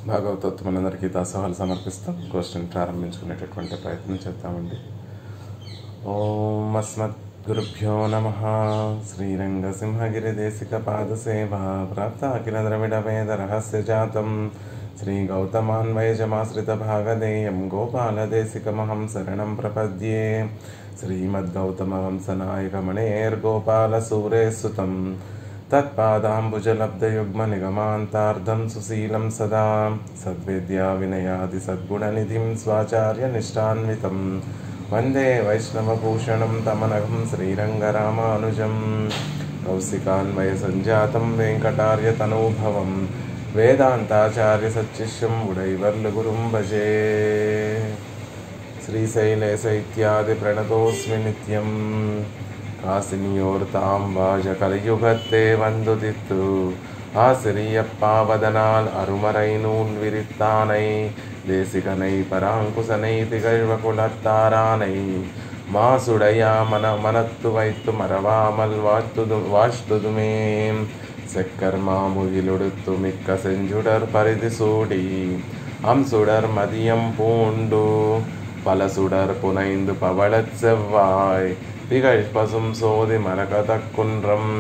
భాగవతోత్తములందరికీ దాసోహాలు సమర్పిస్తాం. గోష్ఠిని ప్రారంభించుకునేటటువంటి ప్రయత్నం చేద్దామండి. ఓం అస్మద్గురుభ్యో నమః. శ్రీరంగసింహగిరిదేశిక పాదసేవా ప్రాప్త అఖిల ద్రవిడ వేద రహస్య జాతం శ్రీ గౌతమాన్వయజమాశ్రిత భాగదేయం గోపాలదేశికమహం శరణం ప్రపద్యే. శ్రీమద్గౌతమ వంశనాయకమణేర్గోపాలసూరేసుతం తత్పాదాంబుజలబ్ధయుగ్మనిగమాంతార్ధం సుశీలం సదా సద్విద్యా వినయాది సద్గుణనిధిం స్వాచార్యనిష్టాన్వితం వందే వైష్ణవభూషణం తమనఘం శ్రీరంగరామానుజం. కౌశికాన్వయ సంజాతం వెంకటార్యతనూభవం వేదాంతాచార్య సచ్చిష్యం ఉడైవర్లు గురుం భజే. శ్రీశైలేశ ఇత్యాది ప్రణతోస్మి నిత్యం காசினியோர்தாம் வாஜ கலியுகத்தே வந்துதித்து ஆசிரியப்பாவதனால் அருமறை நூல் விரித்தானை தேசிகனை பராங்குசனை திகழ்வ குலத்தாரானை மாசுடையா மனத்து வைத்து மறவாமல் வாஷ்துதுமே செக்கர்மாமுகிலொடுத்து மிக்க செஞ்சுடர் பரிதி சூடி அம்சுடர் மதியம் பூண்டு பலசுடர் புனைந்து பவளச் செவ்வாய் திகழ் பசும் சோதி மரகத குன்றம்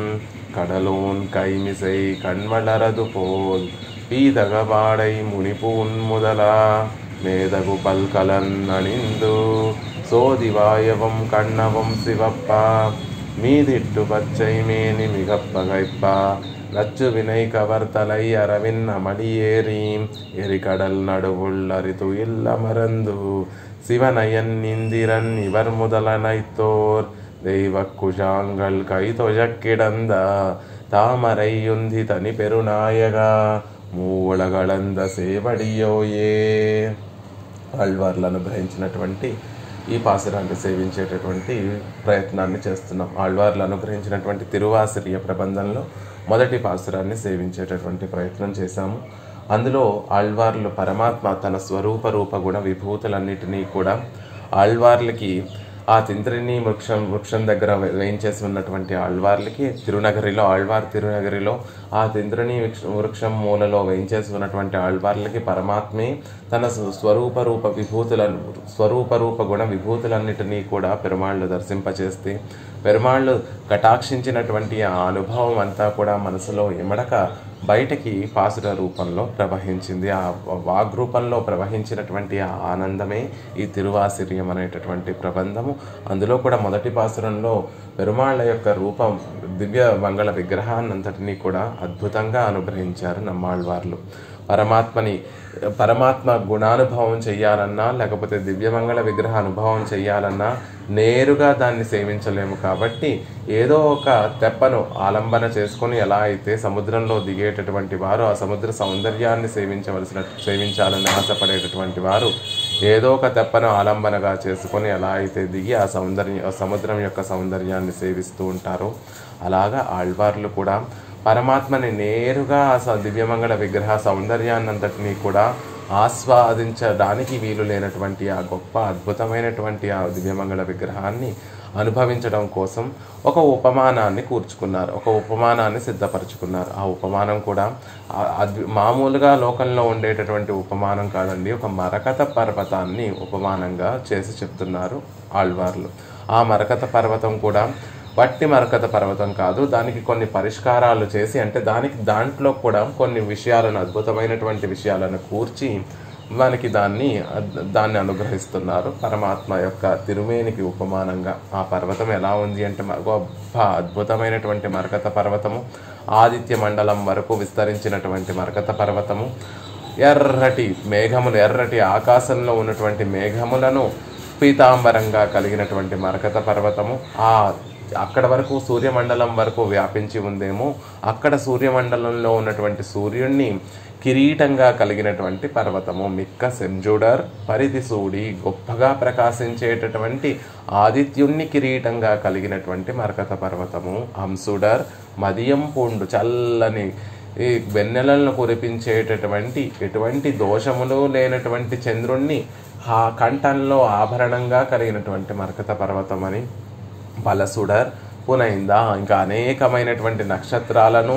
கடலோன் கைமிசை கண்மலரது போல் பீதகபாடை முனிபூன் முதலா மேதகு பல்கலன் அணிந்து சோதிவாயவம் கண்ணவம் சிவப்பா மீதிட்டு பச்சை மேனி மிக பகைப்பா லச்சு வினை கவர்த்தலை அரவின் அமளியேறி எரிகடல் நடுவுள் அரிதுயில் அமர்ந்து சிவனயன் இந்திரன் இவர் முதலனைத்தோர் தெய்வ குஷாங்கள் கைதொழக் கிடந்த தாமரையுந்தி தனி பெருநாயగా మూవళగళంద సేవడియోయే. ఆళ్వార్లు అనుగ్రహించినటువంటి ఈ పాసురాన్ని సేవించేటటువంటి ప్రయత్నాన్ని చేస్తున్నాం. ఆళ్వార్లు అనుగ్రహించినటువంటి తిరువాసిరియ ప్రబంధంలో మొదటి పాసురాన్ని సేవించేటటువంటి ప్రయత్నం చేశాము. అందులో ఆళ్వార్లు పరమాత్మ తన స్వరూప రూప గుణ విభూతులన్నిటినీ కూడా ఆళ్వార్లకి ఆ తింత్రిని వృక్షం దగ్గర వేయించేసి ఉన్నటువంటి ఆళ్వార్లకి ఆళ్వార్ తిరునగరిలో ఆ తింత్రిని వృక్షం మూలలో వేయించేసి ఉన్నటువంటి ఆళ్వార్లకి పరమాత్మే తన స్వరూప రూప గుణ విభూతులన్నిటినీ కూడా పెరుమాళ్ళు దర్శింపచేస్తే పెరుమాళ్ళు కటాక్షించినటువంటి ఆ అనుభవం అంతా కూడా మనసులో ఎమడక బయటకి పాసుర రూపంలో ప్రవహించింది. ఆ వాగ్రూపంలో ప్రవహించినటువంటి ఆ ఆనందమే ఈ తిరువాసిరియం అనేటటువంటి ప్రబంధము. అందులో కూడా మొదటి పాసురంలో పెరుమాళ్ళ యొక్క రూపం దివ్య మంగళ విగ్రహాన్నంతటినీ కూడా అద్భుతంగా అనుగ్రహించారు నమ్మాళ్వార్లు. పరమాత్మ గుణానుభవం చెయ్యాలన్నా లేకపోతే దివ్యమంగళ విగ్రహ అనుభవం చెయ్యాలన్నా నేరుగా దాన్ని సేవించలేము. కాబట్టి ఏదో ఒక తెప్పను ఆలంబన చేసుకొని ఎలా అయితే సముద్రంలో దిగేటటువంటి వారు ఆ సముద్ర సౌందర్యాన్ని సేవించాలని ఆశపడేటటువంటి వారు ఏదో ఒక తెప్పను ఆలంబనగా చేసుకొని ఎలా అయితే దిగి ఆ సముద్రం యొక్క సౌందర్యాన్ని సేవిస్తూ ఉంటారో అలాగా ఆళ్వార్లు కూడా పరమాత్మని నేరుగా ఆ దివ్యమంగళ విగ్రహ సౌందర్యాన్నంతటినీ కూడా ఆస్వాదించడానికి వీలు లేనటువంటి ఆ గొప్ప అద్భుతమైనటువంటి ఆ దివ్యమంగళ విగ్రహాన్ని అనుభవించడం కోసం ఒక ఉపమానాన్ని కూర్చుకున్నారు, ఒక ఉపమానాన్ని సిద్ధపరచుకున్నారు. ఆ ఉపమానం కూడా మామూలుగా లోకంలో ఉండేటటువంటి ఉపమానం కాదండి, ఒక మరకత పర్వతాన్ని ఉపమానంగా చేసి చెప్తున్నారు ఆళ్వార్లు. ఆ మరకత పర్వతం కూడా వట్టి మరకత పర్వతం కాదు, దానికి కొన్ని పరిష్కారాలు చేసి అంటే దాంట్లో కూడా కొన్ని విషయాలను అద్భుతమైనటువంటి విషయాలను కూర్చి మనకి దాన్ని అనుగ్రహిస్తున్నారు పరమాత్మ యొక్క తిరుమేనికి ఉపమానంగా. ఆ పర్వతం ఎలా ఉంది అంటే గొప్ప అద్భుతమైనటువంటి మరకత పర్వతము, ఆదిత్య మండలం వరకు విస్తరించినటువంటి మరకత పర్వతము, ఎర్రటి ఆకాశంలో ఉన్నటువంటి మేఘములను పీతాంబరంగా కలిగినటువంటి మరకత పర్వతము, అక్కడ వరకు సూర్యమండలం వరకు వ్యాపించి ఉందేమో అక్కడ సూర్యమండలంలో ఉన్నటువంటి సూర్యుణ్ణి కిరీటంగా కలిగినటువంటి పర్వతము, మిక్క సెంజుడర్ పరిధి సూడి గొప్పగా ప్రకాశించేటటువంటి ఆదిత్యుణ్ణి కిరీటంగా కలిగినటువంటి మరకత పర్వతము, హంసుడర్ మదియం పూండు చల్లని ఈ వెన్నెలను కురిపించేటటువంటి ఎటువంటి దోషములు లేనటువంటి చంద్రుణ్ణి ఆ కంఠంలో ఆభరణంగా కలిగినటువంటి మరకత పర్వతం అని, పలసుడర్ పునైందా ఇంకా అనేకమైనటువంటి నక్షత్రాలను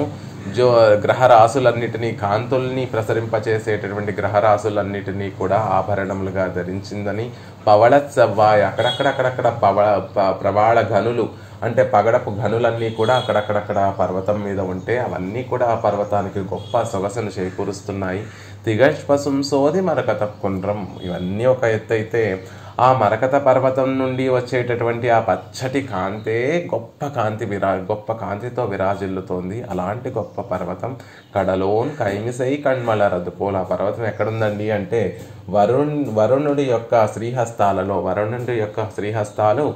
గ్రహరాశులన్నిటినీ, కాంతుల్ని ప్రసరింపచేసేటటువంటి గ్రహరాశులన్నిటినీ కూడా ఆభరణములుగా ధరించిందని, పవళత్సవ్వాయ్ అక్కడక్కడక్కడక్కడ ప్రవాళ గనులు అంటే పగడపు గనులన్నీ కూడా అక్కడక్కడక్కడ పర్వతం మీద ఉంటే అవన్నీ కూడా ఆ పర్వతానికి గొప్ప సొగసును చేకూరుస్తున్నాయి. తిగష్పసుం సోది మరకత కుండ్రం, ఇవన్నీ ఒక ఎత్తు అయితే ఆ మరకత పర్వతం నుండి వచ్చేటటువంటి ఆ పచ్చటి కాంతే గొప్ప కాంతితో విరాజిల్లుతోంది. అలాంటి గొప్ప పర్వతం కడలోన్ కైమిసై కణ్మలరదు పోల్. ఆ పర్వతం ఎక్కడుందండి అంటే వరుణుడి యొక్క శ్రీహస్తాలు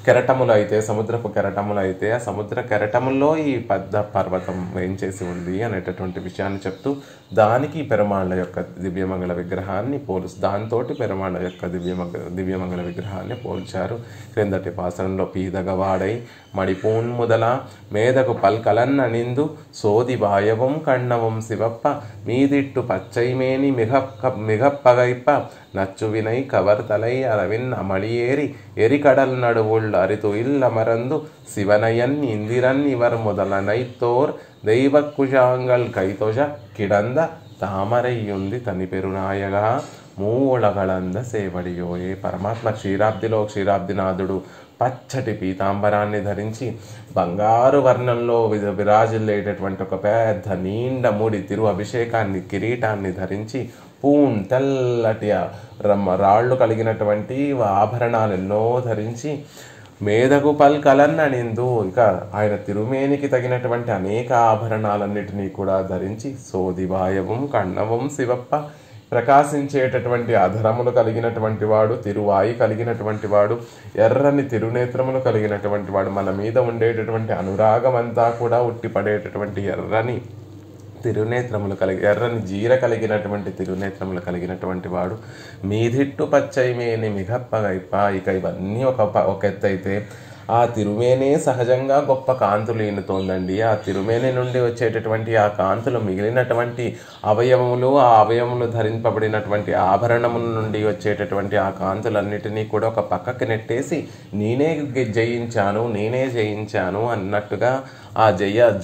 కెరటములు అయితే, సముద్రపు కెరటములు అయితే, ఆ సముద్ర కెరటముల్లో ఈ పెద్ద పర్వతం వేయించేసి ఉంది అనేటటువంటి విషయాన్ని చెప్తూ దానికి పెరుమాళ్ళ యొక్క దివ్యమంగళ విగ్రహాన్ని దాంతోటి పెరుమాళ్ళ యొక్క దివ్యమంగళ విగ్రహాన్ని పోల్చారు. క్రిందటి పాసనంలో పీదగవాడై మడిపూన్ ముదల మేదకు పల్కలన్ననిందు సోది వాయవం కಣ್ಣవం శివప్ప మీదిట్టు పచ్చైమేని మిగప్పగైప్ప నచ్చు వినై కవర్తలై అరవిన్ అమళియేరి ఎరికడల్ నడువుళ్ళు అరితు ఇల్లమరందు శివనయన్ ఇందిరన్ ఇవర్ முதலனைத்தோர் தெய்வக்குஷாங்கள் கைதொழ கிடந்த తామరయ్యుంది తని పెరునాయగా మూలగళంద సేవడియోయే. పరమాత్మ క్షీరాబ్దినాథుడు పచ్చటి పీతాంబరాన్ని ధరించి బంగారు వర్ణంలో విరాజిల్లేటటువంటి ఒక పెద్ద నీండ ముడి అభిషేకాన్ని కిరీటాన్ని ధరించి తెల్లటి రాళ్ళు కలిగినటువంటి ఆభరణాలు ఎన్నో ధరించి మేధకు పల్కలన్ననిందు, ఇక ఆయన తిరుమేనికి తగినటువంటి అనేక ఆభరణాలన్నిటినీ కూడా ధరించి సోదివాయవం కణ్ణవం శివప్ప, ప్రకాశించేటటువంటి అధరములు కలిగినటువంటి వాడు, తిరువాయి కలిగినటువంటి వాడు, ఎర్రని తిరునేత్రములు కలిగినటువంటి వాడు, మన మీద ఉండేటటువంటి అనురాగమంతా కూడా ఉట్టిపడేటటువంటి ఎర్రని జీర కలిగినటువంటి తిరునేత్రములు కలిగినటువంటి వాడు, మీదిట్టు పచ్చైమేని మిగప్పగైప. ఇక ఇవన్నీ ఒక ఎత్తు అయితే ఆ తిరుమేనే సహజంగా గొప్ప కాంతులు ఈనుతోందండి. ఆ తిరుమేని నుండి వచ్చేటటువంటి ఆ కాంతులు మిగిలినటువంటి అవయవములు, ఆ అవయవములు ధరింపబడినటువంటి ఆభరణముల నుండి వచ్చేటటువంటి ఆ కాంతులన్నిటినీ కూడా ఒక పక్కకి నెట్టేసి నేనే జయించాను అన్నట్టుగా ఆ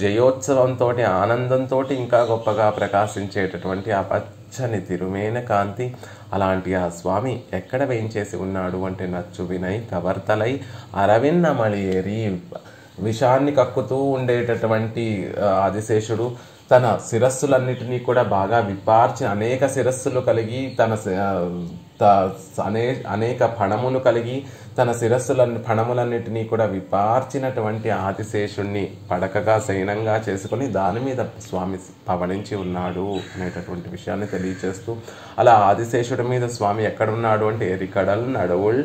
జయోత్సవంతో, ఆనందంతో ఇంకా గొప్పగా ప్రకాశించేటటువంటి ఆ పచ్చని తిరుమేన కాంతి. అలాంటి ఆ స్వామి ఎక్కడ వేయించేసి ఉన్నాడు అంటే నచ్చు వినై కవర్తలై అరవిన్నమళియేరి, విషాన్ని కక్కుతూ ఉండేటటువంటి ఆదిశేషుడు తన శిరస్సులన్నిటినీ కూడా బాగా విపార్చి అనేక శిరస్సులు కలిగి అనేక ఫణములు కలిగి తన ఫణములన్నిటినీ కూడా విపార్చినటువంటి ఆదిశేషుణ్ణి పడకగా శయనంగా చేసుకుని దాని మీద స్వామి పవళించి ఉన్నాడు అనేటటువంటి విషయాన్ని తెలియచేస్తూ, అలా ఆదిశేషుడి మీద స్వామి ఎక్కడున్నాడు అంటే ఎరికడల్ నడువుల్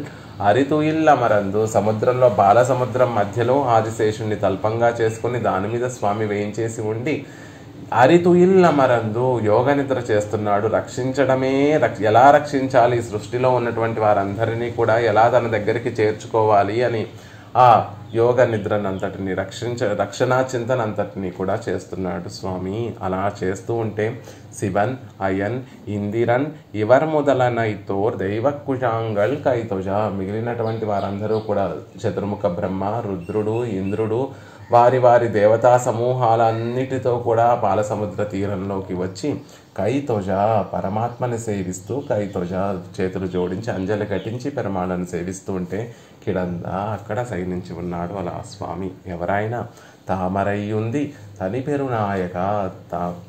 అరితు ఇల్లమరందు, సముద్రంలో బాలసముద్రం మధ్యలో ఆదిశేషుణ్ణి తల్పంగా చేసుకుని దాని మీద స్వామి వేయించేసి ఉండి అరితు ఇల్లమరందు యోగ నిద్ర చేస్తున్నాడు. ఎలా రక్షించాలి, సృష్టిలో ఉన్నటువంటి వారందరినీ కూడా ఎలా తన దగ్గరికి చేర్చుకోవాలి అని ఆ యోగ నిద్రనంతటిని రక్షణా చింతనంతటిని కూడా చేస్తున్నాడు స్వామి. అలా చేస్తూ ఉంటే శివన్ అయన్ ఇందిరన్ ఇవర్ முதலனைத்தோர் దైవకుశాంగల్ కైతొజ, మిగిలినటువంటి వారందరూ కూడా చతుర్ముఖ బ్రహ్మ, రుద్రుడు, ఇంద్రుడు, వారి దేవతా సమూహాలన్నిటితో కూడా పాలసముద్ర తీరంలోకి వచ్చి కైతొజ పరమాత్మని సేవిస్తూ, కైతొజ చేతులు జోడించి అంజలి ఘటించి పెరుమాళను సేవిస్తూ ఉంటే కిడంద అక్కడ శయనించి ఉన్నాడు అలా స్వామి. ఎవరైనా తామరయ్యుంది తని పెరునాయక,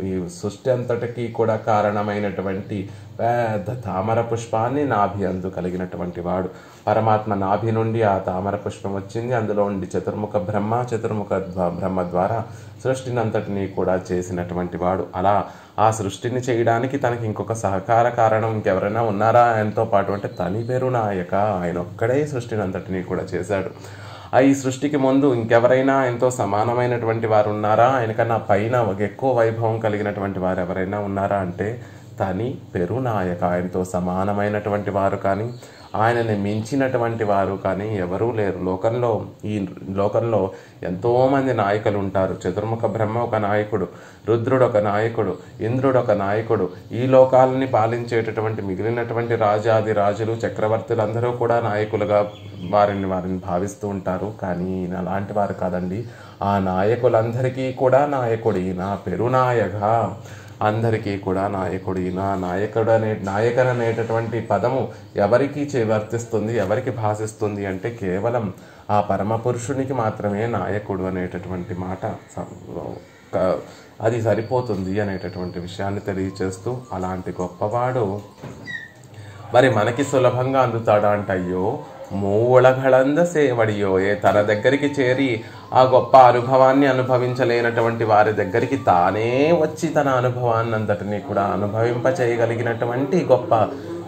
ఈ సృష్టి అంతటికీ కూడా కారణమైనటువంటి పెద్ద తామర పుష్పాన్ని నాభి అందు కలిగినటువంటి వాడు. పరమాత్మ నాభి నుండి ఆ తామర పుష్పం వచ్చింది. అందులో ఉండి చతుర్ముఖ బ్రహ్మ ద్వారా సృష్టిని అంతటినీ కూడా చేసినటువంటి వాడు. అలా ఆ సృష్టిని చేయడానికి తనకి ఇంకొక సహకార కారణం ఇంకెవరైనా ఉన్నారా ఆయనతో పాటు అంటే తని పెరునాయక, ఆయన ఒక్కడే సృష్టిని అంతటినీ కూడా చేశాడు. ఈ సృష్టికి ముందు ఇంకెవరైనా ఎంతో సమానమైనటువంటి వారు ఉన్నారా, ఆయనకన్నా పైన ఎక్కువ వైభవం కలిగినటువంటి వారు ఎవరైనా ఉన్నారా అంటే తని పెరునాయక, ఆయనతో సమానమైనటువంటి వారు కానీ ఆయనని మించినటువంటి వారు కానీ ఎవరూ లేరు లోకంలో. ఈ లోకంలో ఎంతోమంది నాయకులు ఉంటారు. చతుర్ముఖ బ్రహ్మ ఒక నాయకుడు, రుద్రుడు ఒక నాయకుడు, ఇంద్రుడు ఒక నాయకుడు, ఈ లోకాలని పాలించేటటువంటి మిగిలినటువంటి రాజాది రాజులు చక్రవర్తులందరూ కూడా నాయకులుగా వారిని భావిస్తూ ఉంటారు. కానీ ఈయన అలాంటి వారు కాదండి. ఆ నాయకులందరికీ కూడా నాయకుడు ఈయన, పెరునాయక, అందరికీ కూడా నాయకుడు ఈయన. నాయకుడు అనేటటువంటి పదము ఎవరికి వర్తిస్తుంది, ఎవరికి భాషిస్తుంది అంటే కేవలం ఆ పరమ పురుషునికి మాత్రమే నాయకుడు అనేటటువంటి మాట అది సరిపోతుంది అనేటటువంటి విషయాన్ని తెలియచేస్తూ, అలాంటి గొప్పవాడు మరి మనకి సులభంగా అందుతాడా అంటే అయ్యో మూలగళంద సేవడియోయే, తన దగ్గరికి చేరి ఆ గొప్ప అనుభవాన్ని అనుభవించలేనటువంటి వారి దగ్గరికి తానే వచ్చి తన అనుభవాన్ని అంతటినీ కూడా అనుభవింప చేయగలిగినటువంటి గొప్ప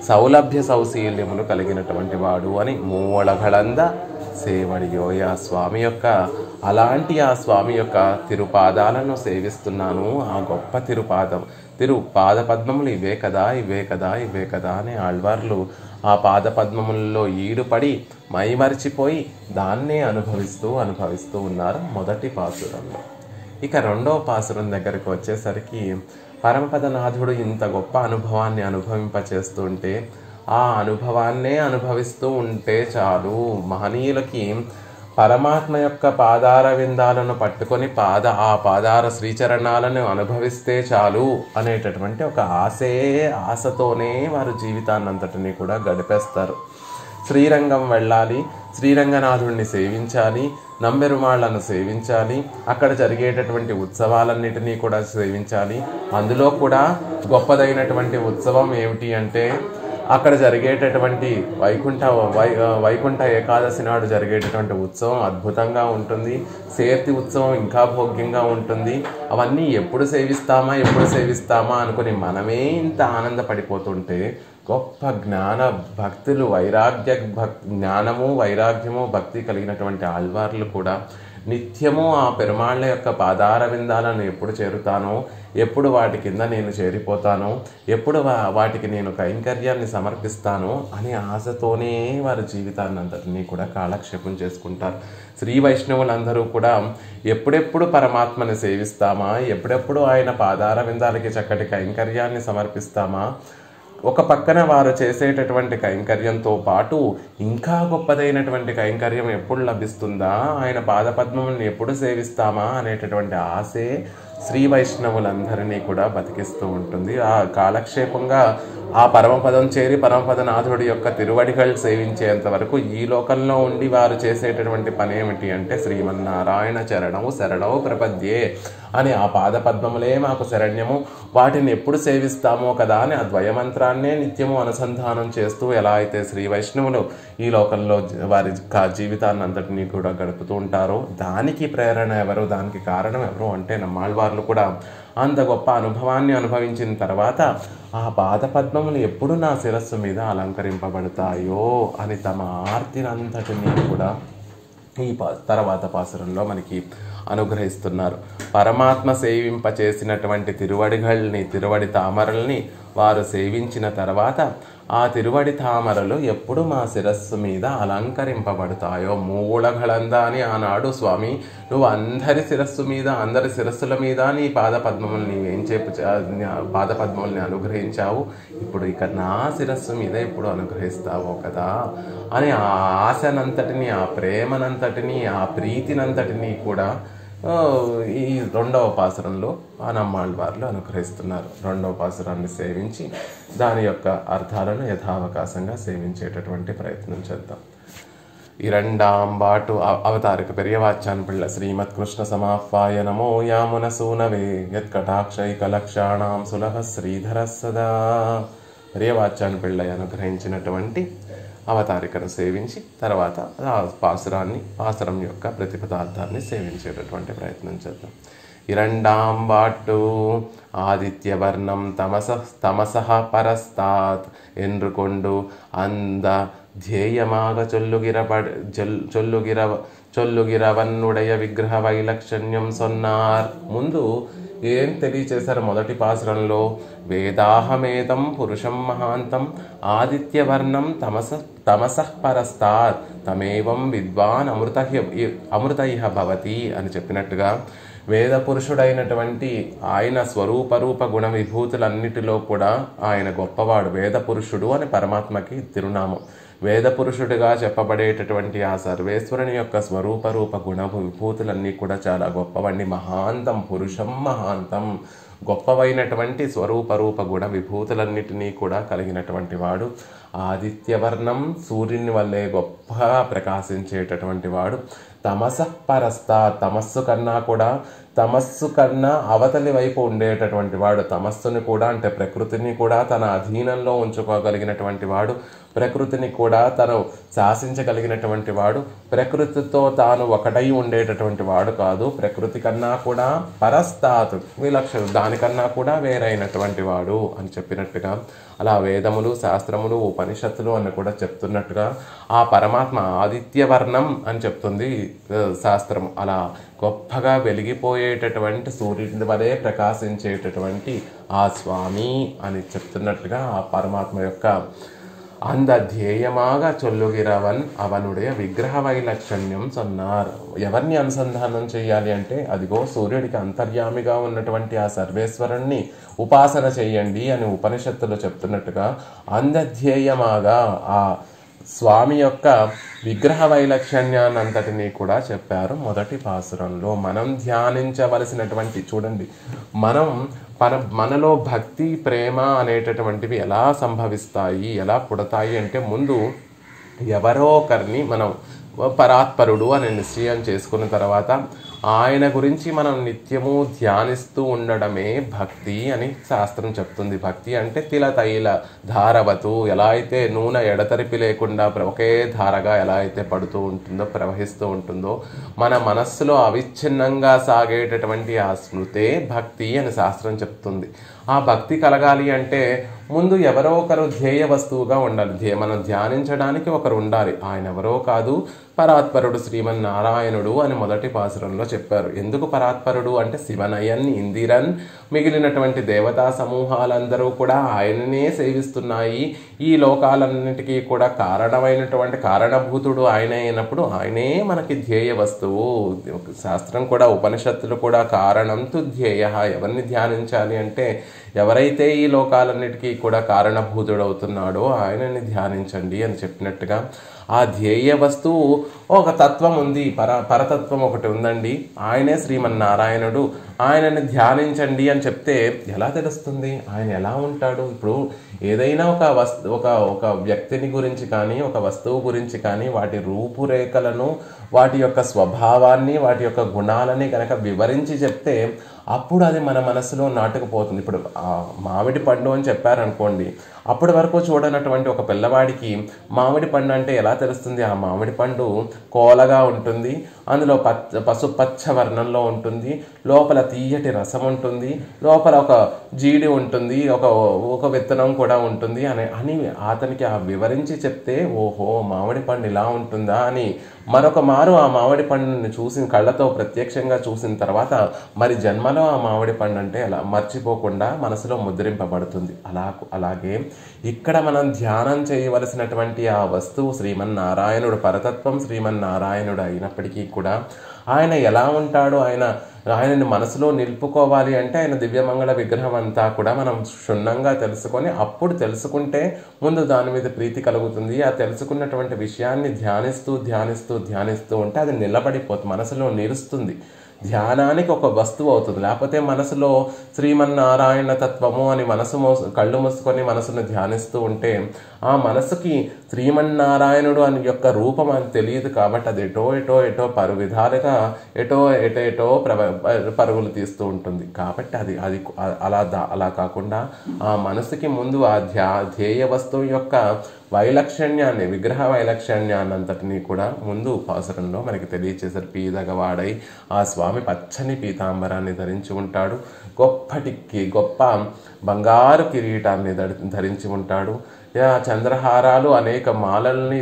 సౌలభ్య సౌశీల్యములు కలిగినటువంటి వాడు అని మూలగళంద సేవడియోయ. ఆ స్వామి యొక్క తిరుపాదాలను సేవిస్తున్నాను. ఆ గొప్ప తిరుపాద పద్మములు ఇవే కదా అని ఆళ్వార్లు ఆ పాద పద్మములలో ఈడుపడి మైమరిచిపోయి దాన్నే అనుభవిస్తూ ఉన్నారు మొదటి పాసురంలో. ఇక రెండవ పాసురం దగ్గరకు వచ్చేసరికి పరమపదనాథుడు ఇంత గొప్ప అనుభవాన్ని అనుభవింపచేస్తుంటే ఆ అనుభవాన్నే అనుభవిస్తూ ఉంటే చాలు. మహనీయులకి పరమాత్మ యొక్క పాదార విందాలను పట్టుకొని ఆ పాదార శ్రీచరణాలను అనుభవిస్తే చాలు అనేటటువంటి ఒక ఆశతోనే వారు జీవితాన్నంతటినీ కూడా గడిపేస్తారు. శ్రీరంగం వెళ్ళాలి, శ్రీరంగనాథుడిని సేవించాలి, నంబెరుమాళ్లను సేవించాలి, అక్కడ జరిగేటటువంటి ఉత్సవాలన్నిటినీ కూడా సేవించాలి. అందులో కూడా గొప్పదైనటువంటి ఉత్సవం ఏమిటి అంటే అక్కడ జరిగేటటువంటి వైకుంఠ ఏకాదశి నాడు జరిగేటటువంటి ఉత్సవం అద్భుతంగా ఉంటుంది. సేర్తి ఉత్సవం ఇంకా భోగ్యంగా ఉంటుంది. అవన్నీ ఎప్పుడు సేవిస్తామా అనుకుని మనమే ఇంత ఆనందపడిపోతుంటే గొప్ప జ్ఞాన భక్తులు జ్ఞానము వైరాగ్యము భక్తి కలిగినటువంటి ఆళ్వార్లు కూడా నిత్యము ఆ పెరుమాళ్ళ యొక్క పాదార విందాలను ఎప్పుడు చేరుతానో, ఎప్పుడు వాటి కింద నేను చేరిపోతానో, ఎప్పుడు వాటికి నేను కైంకర్యాన్ని సమర్పిస్తాను అనే ఆశతోనే వారి జీవితాన్ని అంతటినీ కూడా కాలక్షేపం చేసుకుంటారు. శ్రీ వైష్ణవులందరూ కూడా ఎప్పుడెప్పుడు పరమాత్మని సేవిస్తామా, ఎప్పుడెప్పుడు ఆయన పాదార విందాలకి చక్కటి కైంకర్యాన్ని సమర్పిస్తామా, ఒక పక్కన వారు చేసేటటువంటి కైంకర్యంతో పాటు ఇంకా గొప్పదైనటువంటి కైంకర్యం ఎప్పుడు లభిస్తుందా, ఆయన పాదపద్మములను ఎప్పుడు సేవిస్తామా అనేటటువంటి ఆశే శ్రీ వైష్ణవులందరినీ కూడా బతికిస్తూ ఉంటుంది. ఆ కాలక్షేపంగా ఆ పరమపదం చేరి పరమపదనాథుడి యొక్క తిరువడిగళ్ళు సేవించేంత వరకు ఈ లోకంలో ఉండి వారు చేసేటటువంటి పని ఏమిటి అంటే శ్రీమన్నారాయణ శరణవు ప్రపద్యే అని ఆ పాదపద్మములే మాకు శరణ్యము, వాటిని ఎప్పుడు సేవిస్తామో కదా అని ఆ ద్వయమంత్రాన్నే నిత్యము అనుసంధానం చేస్తూ ఎలా అయితే శ్రీ వైష్ణవులు ఈ లోకంలో వారి జీవితాన్ని అంతటినీ కూడా గడుపుతూ ఉంటారో దానికి ప్రేరణ ఎవరు, దానికి కారణం ఎవరు అంటే నమ్మాళ్వార్లు కూడా అంత గొప్ప అనుభవాన్ని అనుభవించిన తర్వాత ఆ పాదపద్మములు ఎప్పుడు నా శిరస్సు మీద అలంకరింపబడతాయో అని తమ ఆర్తినంతటినీ కూడా ఈ తర్వాత పాసురంలో మనకి అనుగ్రహిస్తున్నారు. పరమాత్మ సేవింపచేసినటువంటి తిరువడి తామరల్ని వారు సేవించిన తర్వాత ఆ తిరువడి తామరలు ఎప్పుడు మా శిరస్సు మీద అలంకరింపబడతాయో. మూలగళంద అని ఆనాడు స్వామి నువ్వు అందరి శిరస్సుల మీద నీ పాదపద్మముల్ని పాదపద్మముల్ని అనుగ్రహించావు, ఇప్పుడు ఇక నా శిరస్సు మీద ఎప్పుడు అనుగ్రహిస్తావో కదా అని ఆ ఆశనంతటిని, ఆ ప్రేమనంతటిని, ఆ ప్రీతినంతటిని కూడా ఈ రెండవ పాసురంలో ఆ నమ్మాళ్వార్లు అనుగ్రహిస్తున్నారు. రెండవ పాసురాన్ని సేవించి దాని యొక్క అర్థాలను యథావకాశంగా సేవించేటటువంటి ప్రయత్నం చేద్దాం. இரண்டாம் பாட்டு அவதாரிக பெரியவாச்சான் பிள்ளை ஸ்ரீமத் கிருஷ்ண சமாஃபாய நமோ யாமுன சூனவே யத் கடாட்சை கலக்ஷாணாம் சுலக శ్రీధర సదా. పెరియవాచ్చాన్ పిళ్ళై అనుగ్రహించినటువంటి అవతారికను సేవించి తర్వాత ఆ పాసురం యొక్క ప్రతిపదార్థాన్ని సేవించేటటువంటి ప్రయత్నం చేద్దాం. இரண்டாம் பாட்டு ఆదిత్యవర్ణం తమసః పరస్తాత్ என்று கொண்டு அந்த ధ్యేయమాగ చొల్లుగిరవన్నుడయ విగ్రహ వైలక్షణ్యం సొన్నార్. ముందు ఏం తెలియచేశారు మొదటి పాసురంలో? వేదాహమేదం పురుషం మహాంతం ఆదిత్యవర్ణం తమసః పరస్తాత్ తమేవం విద్వాన్ అమృతైః భవతి అని చెప్పినట్టుగా వేద పురుషుడైనటువంటి ఆయన స్వరూపరూప గుణ విభూతులన్నిటిలో కూడా ఆయన గొప్పవాడు. వేద పురుషుడు అని పరమాత్మకి తిరునామం. వేద పురుషుడిగా చెప్పబడేటటువంటి ఆ సర్వేశ్వరుని యొక్క స్వరూపరూప గుణ విభూతులన్నీ కూడా చాలా గొప్పవండి. మహాంతం పురుషం మహాంతం, గొప్పవైనటువంటి స్వరూపరూప గుణ విభూతులన్నిటినీ కూడా కలిగినటువంటి వాడు. ఆదిత్యవర్ణం, సూర్యుని వల్లే గొప్పగా ప్రకాశించేటటువంటి వాడు. తమసః పరస్తా, తమస్సు కన్నా అవతలి వైపు ఉండేటటువంటి వాడు. తమస్సుని కూడా అంటే ప్రకృతిని కూడా తన అధీనంలో ఉంచుకోగలిగినటువంటి వాడు. ప్రకృతిని కూడా తను శాసించగలిగినటువంటి వాడు. ప్రకృతితో తాను ఒకటై ఉండేటటువంటి వాడు కాదు. ప్రకృతి కన్నా కూడా పరస్తాత్, విలక్షణం, దానికన్నా కూడా వేరైనటువంటి వాడు అని చెప్పినట్టుగా అలా వేదములు, శాస్త్రములు, ఉపనిషత్తులు అని కూడా చెప్తున్నట్టుగా ఆ పరమాత్మ ఆదిత్యవర్ణం అని చెప్తుంది శాస్త్రం. అలా గొప్పగా వెలిగిపోయేటటువంటి సూర్యుడి వలె ప్రకాశించేటటువంటి ఆ స్వామి అని చెప్తున్నట్టుగా ఆ పరమాత్మ యొక్క ధ్యేయమాగా చొల్లుగిరవన్ అవనుடைய విగ్రహ వైలక్షణ్యం సొన్నారు. ఎవరిని అనుసంధానం చేయాలి అంటే అదిగో సూర్యుడికి అంతర్యామిగా ఉన్నటువంటి ఆ సర్వేశ్వరుణ్ణి ఉపాసన చేయండి అని ఉపనిషత్తులు చెప్తున్నట్టుగా ధ్యేయమాగా ఆ స్వామి యొక్క విగ్రహ వైలక్షణ్యాన్ని అంతటినీ కూడా చెప్పారు మొదటి పాసురంలో. మనం ధ్యానించవలసినటువంటి, చూడండి, మనలో భక్తి, ప్రేమ అనేటటువంటివి ఎలా సంభవిస్తాయి, ఎలా పుడతాయి అంటే ముందు ఎవరో ఒకరిని మనం పరాత్పరుడు అని నిశ్చయం చేసుకున్న తర్వాత ఆయన గురించి మనం నిత్యము ధ్యానిస్తూ ఉండడమే భక్తి అని శాస్త్రం చెప్తుంది. భక్తి అంటే తిల తైల ధారవతు, ఎలా అయితే నూనె ఎడతెరిపి లేకుండా ఒకే ధారగా ఎలా అయితే పడుతూ ఉంటుందో, ప్రవహిస్తూ ఉంటుందో, మన మనస్సులో అవిచ్ఛిన్నంగా సాగేటటువంటి ఆ స్మృతే భక్తి అని శాస్త్రం చెప్తుంది. ఆ భక్తి కలగాలి అంటే ముందు ఎవరో ఒకరు ధ్యేయ వస్తువుగా ఉండాలి. మనం ధ్యానించడానికి ఒకరు ఉండాలి. ఆయన ఎవరో కాదు, పరాత్పరుడు శ్రీమన్నారాయణుడు అని మొదటి పాసురంలో చెప్పారు. ఎందుకు పరాత్పరుడు అంటే శివనయన్, ఇందిరన్, మిగిలినటువంటి దేవతా సమూహాలందరూ కూడా ఆయననే సేవిస్తున్నాయి. ఈ లోకాలన్నిటికీ కూడా కారణమైనటువంటి కారణభూతుడు ఆయన అయినప్పుడు ఆయనే మనకి ధ్యేయ వస్తువు. శాస్త్రం కూడా, ఉపనిషత్తులు కూడా కారణం తు ధ్యేయ, ఎవరిని ధ్యానించాలి అంటే ఎవరైతే ఈ లోకాలన్నిటికీ కూడా కారణభూతుడవుతున్నాడో ఆయనని ధ్యానించండి అని చెప్పినట్టుగా ఆ ధ్యేయ వస్తువు ఒక తత్వం ఉంది, పరతత్వం ఒకటి ఉందండి, ఆయనే శ్రీమన్నారాయణుడు, ఆయనని ధ్యానించండి అని చెప్తే ఎలా తెలుస్తుంది ఆయన ఎలా ఉంటాడు? ఇప్పుడు ఏదైనా ఒక వ్యక్తిని గురించి కానీ, ఒక వస్తువు గురించి కానీ, వాటి రూపురేఖలను, వాటి యొక్క స్వభావాన్ని, వాటి యొక్క గుణాలని కనుక వివరించి చెప్తే అప్పుడు అది మన మనసులో నాటుకుపోతుంది. ఇప్పుడు మామిడి పండు అని చెప్పారనుకోండి, అప్పటి వరకు చూడనటువంటి ఒక పిల్లవాడికి మామిడి పండు అంటే ఎలా తెలుస్తుంది? ఆ మామిడి పండు కోలగా ఉంటుంది, అందులో పసుపచ్చ వర్ణంలో ఉంటుంది, లోపల తీయటి రసం ఉంటుంది, లోపల ఒక జీడి ఉంటుంది, ఒక విత్తనం కూడా ఉంటుంది అని అతనికి ఆ వివరించి చెప్తే ఓహో మామిడి పండు ఇలా ఉంటుందా అని మరొక మారు ఆ మామిడి పండుని కళ్ళతో ప్రత్యక్షంగా చూసిన తర్వాత మరి జన్మలో ఆ మామిడి పండు అంటే అలా మర్చిపోకుండా మనసులో ముద్రింపబడుతుంది. అలాగే ఇక్కడ మనం ధ్యానం చేయవలసినటువంటి ఆ వస్తువు శ్రీమన్నారాయణుడు, పరతత్వం శ్రీమన్నారాయణుడు అయినప్పటికీ కూడా ఆయన ఎలా ఉంటాడో, ఆయనని మనసులో నిలుపుకోవాలి అంటే ఆయన దివ్యమంగళ విగ్రహం అంతా కూడా మనం క్షుణ్ణంగా తెలుసుకొని అప్పుడు తెలుసుకుంటే ముందు దాని మీద ప్రీతి కలుగుతుంది. ఆ తెలుసుకున్నటువంటి విషయాన్ని ధ్యానిస్తూ ఉంటే అది నిలబడిపోతుంది, మనసులో నిలుస్తుంది, ధ్యానానికి ఒక వస్తువు అవుతుంది. లేకపోతే మనసులో శ్రీమన్నారాయణ తత్వము అని కళ్ళు మూసుకొని మనసును ధ్యానిస్తూ ఉంటే ఆ మనసుకి శ్రీమన్నారాయణుడు అని యొక్క రూపం అని తెలియదు. కాబట్టి అది ఎటో పరు విధాలుగా ఎటో పరుగులు తీస్తూ ఉంటుంది. కాబట్టి అది అలా కాకుండా ఆ మనసుకి ముందు ఆ ధ్యేయ వస్తువు యొక్క వైలక్షణ్యాన్ని, విగ్రహ వైలక్షణ్యాన్ని అంతటినీ కూడా ముందు పాసురంలో మనకి తెలియచేశారు. పీదగవాడై ఆ స్వామి పచ్చని పీతాంబరాన్ని ధరించి ఉంటాడు, గొప్ప బంగారు కిరీటాన్ని ధరించి ఉంటాడు, చంద్రహారాలు, అనేక మాలల్ని,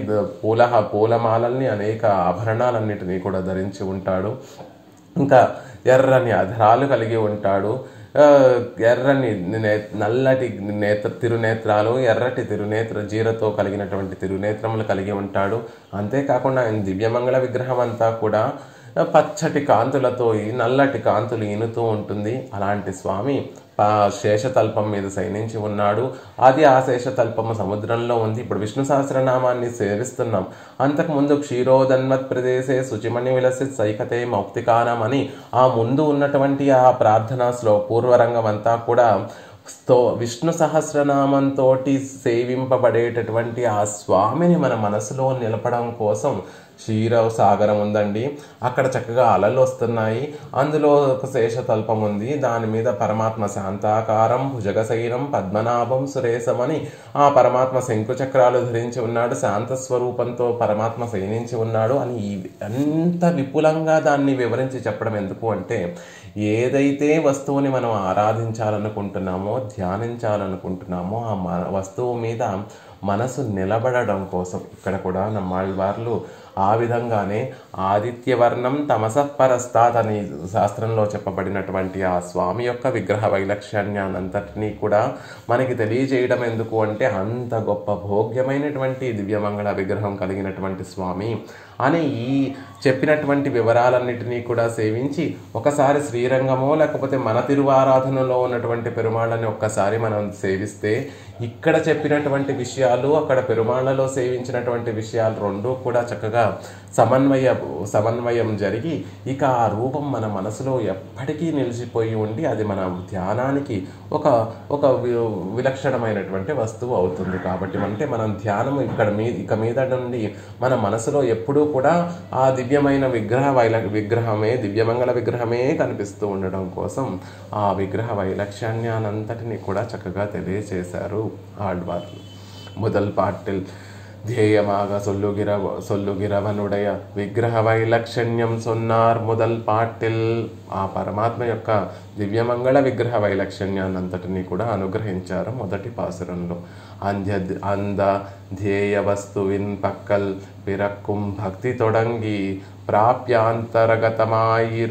పూలమాలల్ని, అనేక ఆభరణాలన్నిటినీ కూడా ధరించి ఉంటాడు. ఇంకా ఎర్రని అధరాలు కలిగి ఉంటాడు. ఎర్రని నల్లటి తిరునేత్రాలు, ఎర్రటి జీరతో కలిగినటువంటి తిరునేత్రములు కలిగి ఉంటాడు. అంతేకాకుండా ఆయన దివ్యమంగళ విగ్రహం అంతా కూడా పచ్చటి కాంతులతో నల్లటి కాంతులు ఈనుతూ ఉంటుంది. అలాంటి స్వామి శేషతల్పం మీద శయనించి ఉన్నాడు. అది ఆ శేషతల్పము సముద్రంలో ఉంది. ఇప్పుడు విష్ణు సహస్రనామాన్ని సేవిస్తున్నాం. అంతకుముందు క్షీరోదన్మత్ ప్రదేశే శుచిమణి విలసి సైకతే మౌక్తికానం అని ఆ ముందు ఉన్నటువంటి ఆ ప్రార్థనా పూర్వరంగం అంతా కూడా విష్ణు సహస్రనామంతో సేవింపబడేటటువంటి ఆ స్వామిని మన మనసులో నిలపడం కోసం క్షీరసాగరం ఉందండి. అక్కడ చక్కగా అలలు వస్తున్నాయి. అందులో ఒక శేషతల్పం ఉంది. దాని మీద పరమాత్మ శాంతాకారం భుజగశైనం పద్మనాభం సురేశం అని ఆ పరమాత్మ శంకుచక్రాలు ధరించి ఉన్నాడు. శాంత స్వరూపంతో పరమాత్మ శయనించి ఉన్నాడు అని అంత విపులంగా దాన్ని వివరించి చెప్పడం ఎందుకు అంటే, ఏదైతే వస్తువుని మనం ఆరాధించాలనుకుంటున్నామో ధ్యానించాలనుకుంటున్నామో ఆ వస్తువు మీద మనసు నిలబడడం కోసం. ఇక్కడ కూడా నమ్మాళ్ళవార్లు ఆ విధంగానే ఆదిత్యవర్ణం తమసపరస్తాత్ అని శాస్త్రంలో చెప్పబడినటువంటి ఆ స్వామి యొక్క విగ్రహ వైలక్షణ్యాన్నంతటినీ కూడా మనకి తెలియజేయడం ఎందుకు అంటే, అంత గొప్ప భోగ్యమైనటువంటి దివ్యమంగళ విగ్రహం కలిగినటువంటి స్వామి అని ఈ చెప్పినటువంటి వివరాలన్నిటినీ కూడా సేవించి ఒకసారి శ్రీరంగమో లేకపోతే మన తిరువారాధనలో ఉన్నటువంటి పెరుమాళ్ళని ఒక్కసారి మనం సేవిస్తే ఇక్కడ చెప్పినటువంటి విషయాలు అక్కడ పెరుమాళ్ళలో సేవించినటువంటి విషయాలు రెండూ కూడా చక్కగా సమన్వయం జరిగి ఇక ఆ రూపం మన మనసులో ఎప్పటికీ నిలిచిపోయి ఉండి అది మన ధ్యానానికి ఒక విలక్షణమైనటువంటి వస్తువు అవుతుంది. కాబట్టి అంటే మనం ధ్యానం ఇక మీద నుండి మన మనసులో ఎప్పుడూ కూడా ఆ దివ్యమైన దివ్యమంగళ విగ్రహమే కనిపిస్తూ ఉండడం కోసం ఆ విగ్రహ వైలక్షణ్యానంతటిని కూడా చక్కగా తెలియచేశారు ఆళ్వార్లు. முதல் பாட்டில் ध्येयமாக சொல்லுகிறவனுடைய విగ్రహ వైలక్షణ్యం சொன்னார். முதல் పాటిల్ ఆ పరమాత్మ యొక్క దివ్యమంగళ విగ్రహ వైలక్షణ్యాన్నంతటినీ కూడా అనుగ్రహించారు మొదటి పాసురంలో. அந்த ధ్యేయ వస్తువిన్ పక్కల్ పిరక్కుం భక్తి తొడంగి ప్రాప్యాంతరగతమాయి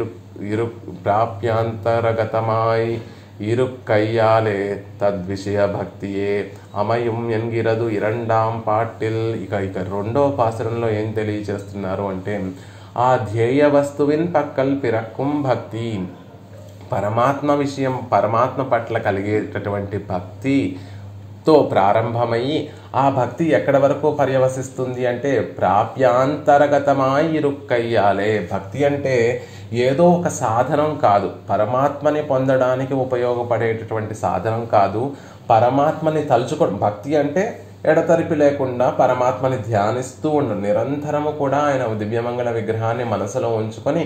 இருக்கையாலே తద్విషయ భక్తియే అమయం ఎన్గిరదు ఇరండాం పాటిల్. ఇక రెండో పాసురంలో ఏం తెలియచేస్తున్నారు అంటే, ఆ ధ్యేయ వస్తువిన్ పక్కల్ పిరక్కుం భక్తి, పరమాత్మ పట్ల కలిగేటటువంటి భక్తితో ప్రారంభమయ్యి ఆ భక్తి ఎక్కడ వరకు పర్యవసిస్తుంది అంటే, ప్రాప్యాంతరగతమాయి ఇరుక్కయ్యాలే. భక్తి అంటే ఏదో ఒక సాధనం కాదు, పరమాత్మని పొందడానికి ఉపయోగపడేటటువంటి సాధనం కాదు, పరమాత్మని తలుచుకోవడం. భక్తి అంటే ఎడతెరిపి లేకుండా పరమాత్మని ధ్యానిస్తూ నిరంతరము కూడా ఆయన దివ్యమంగళ విగ్రహాన్ని మనసులో ఉంచుకొని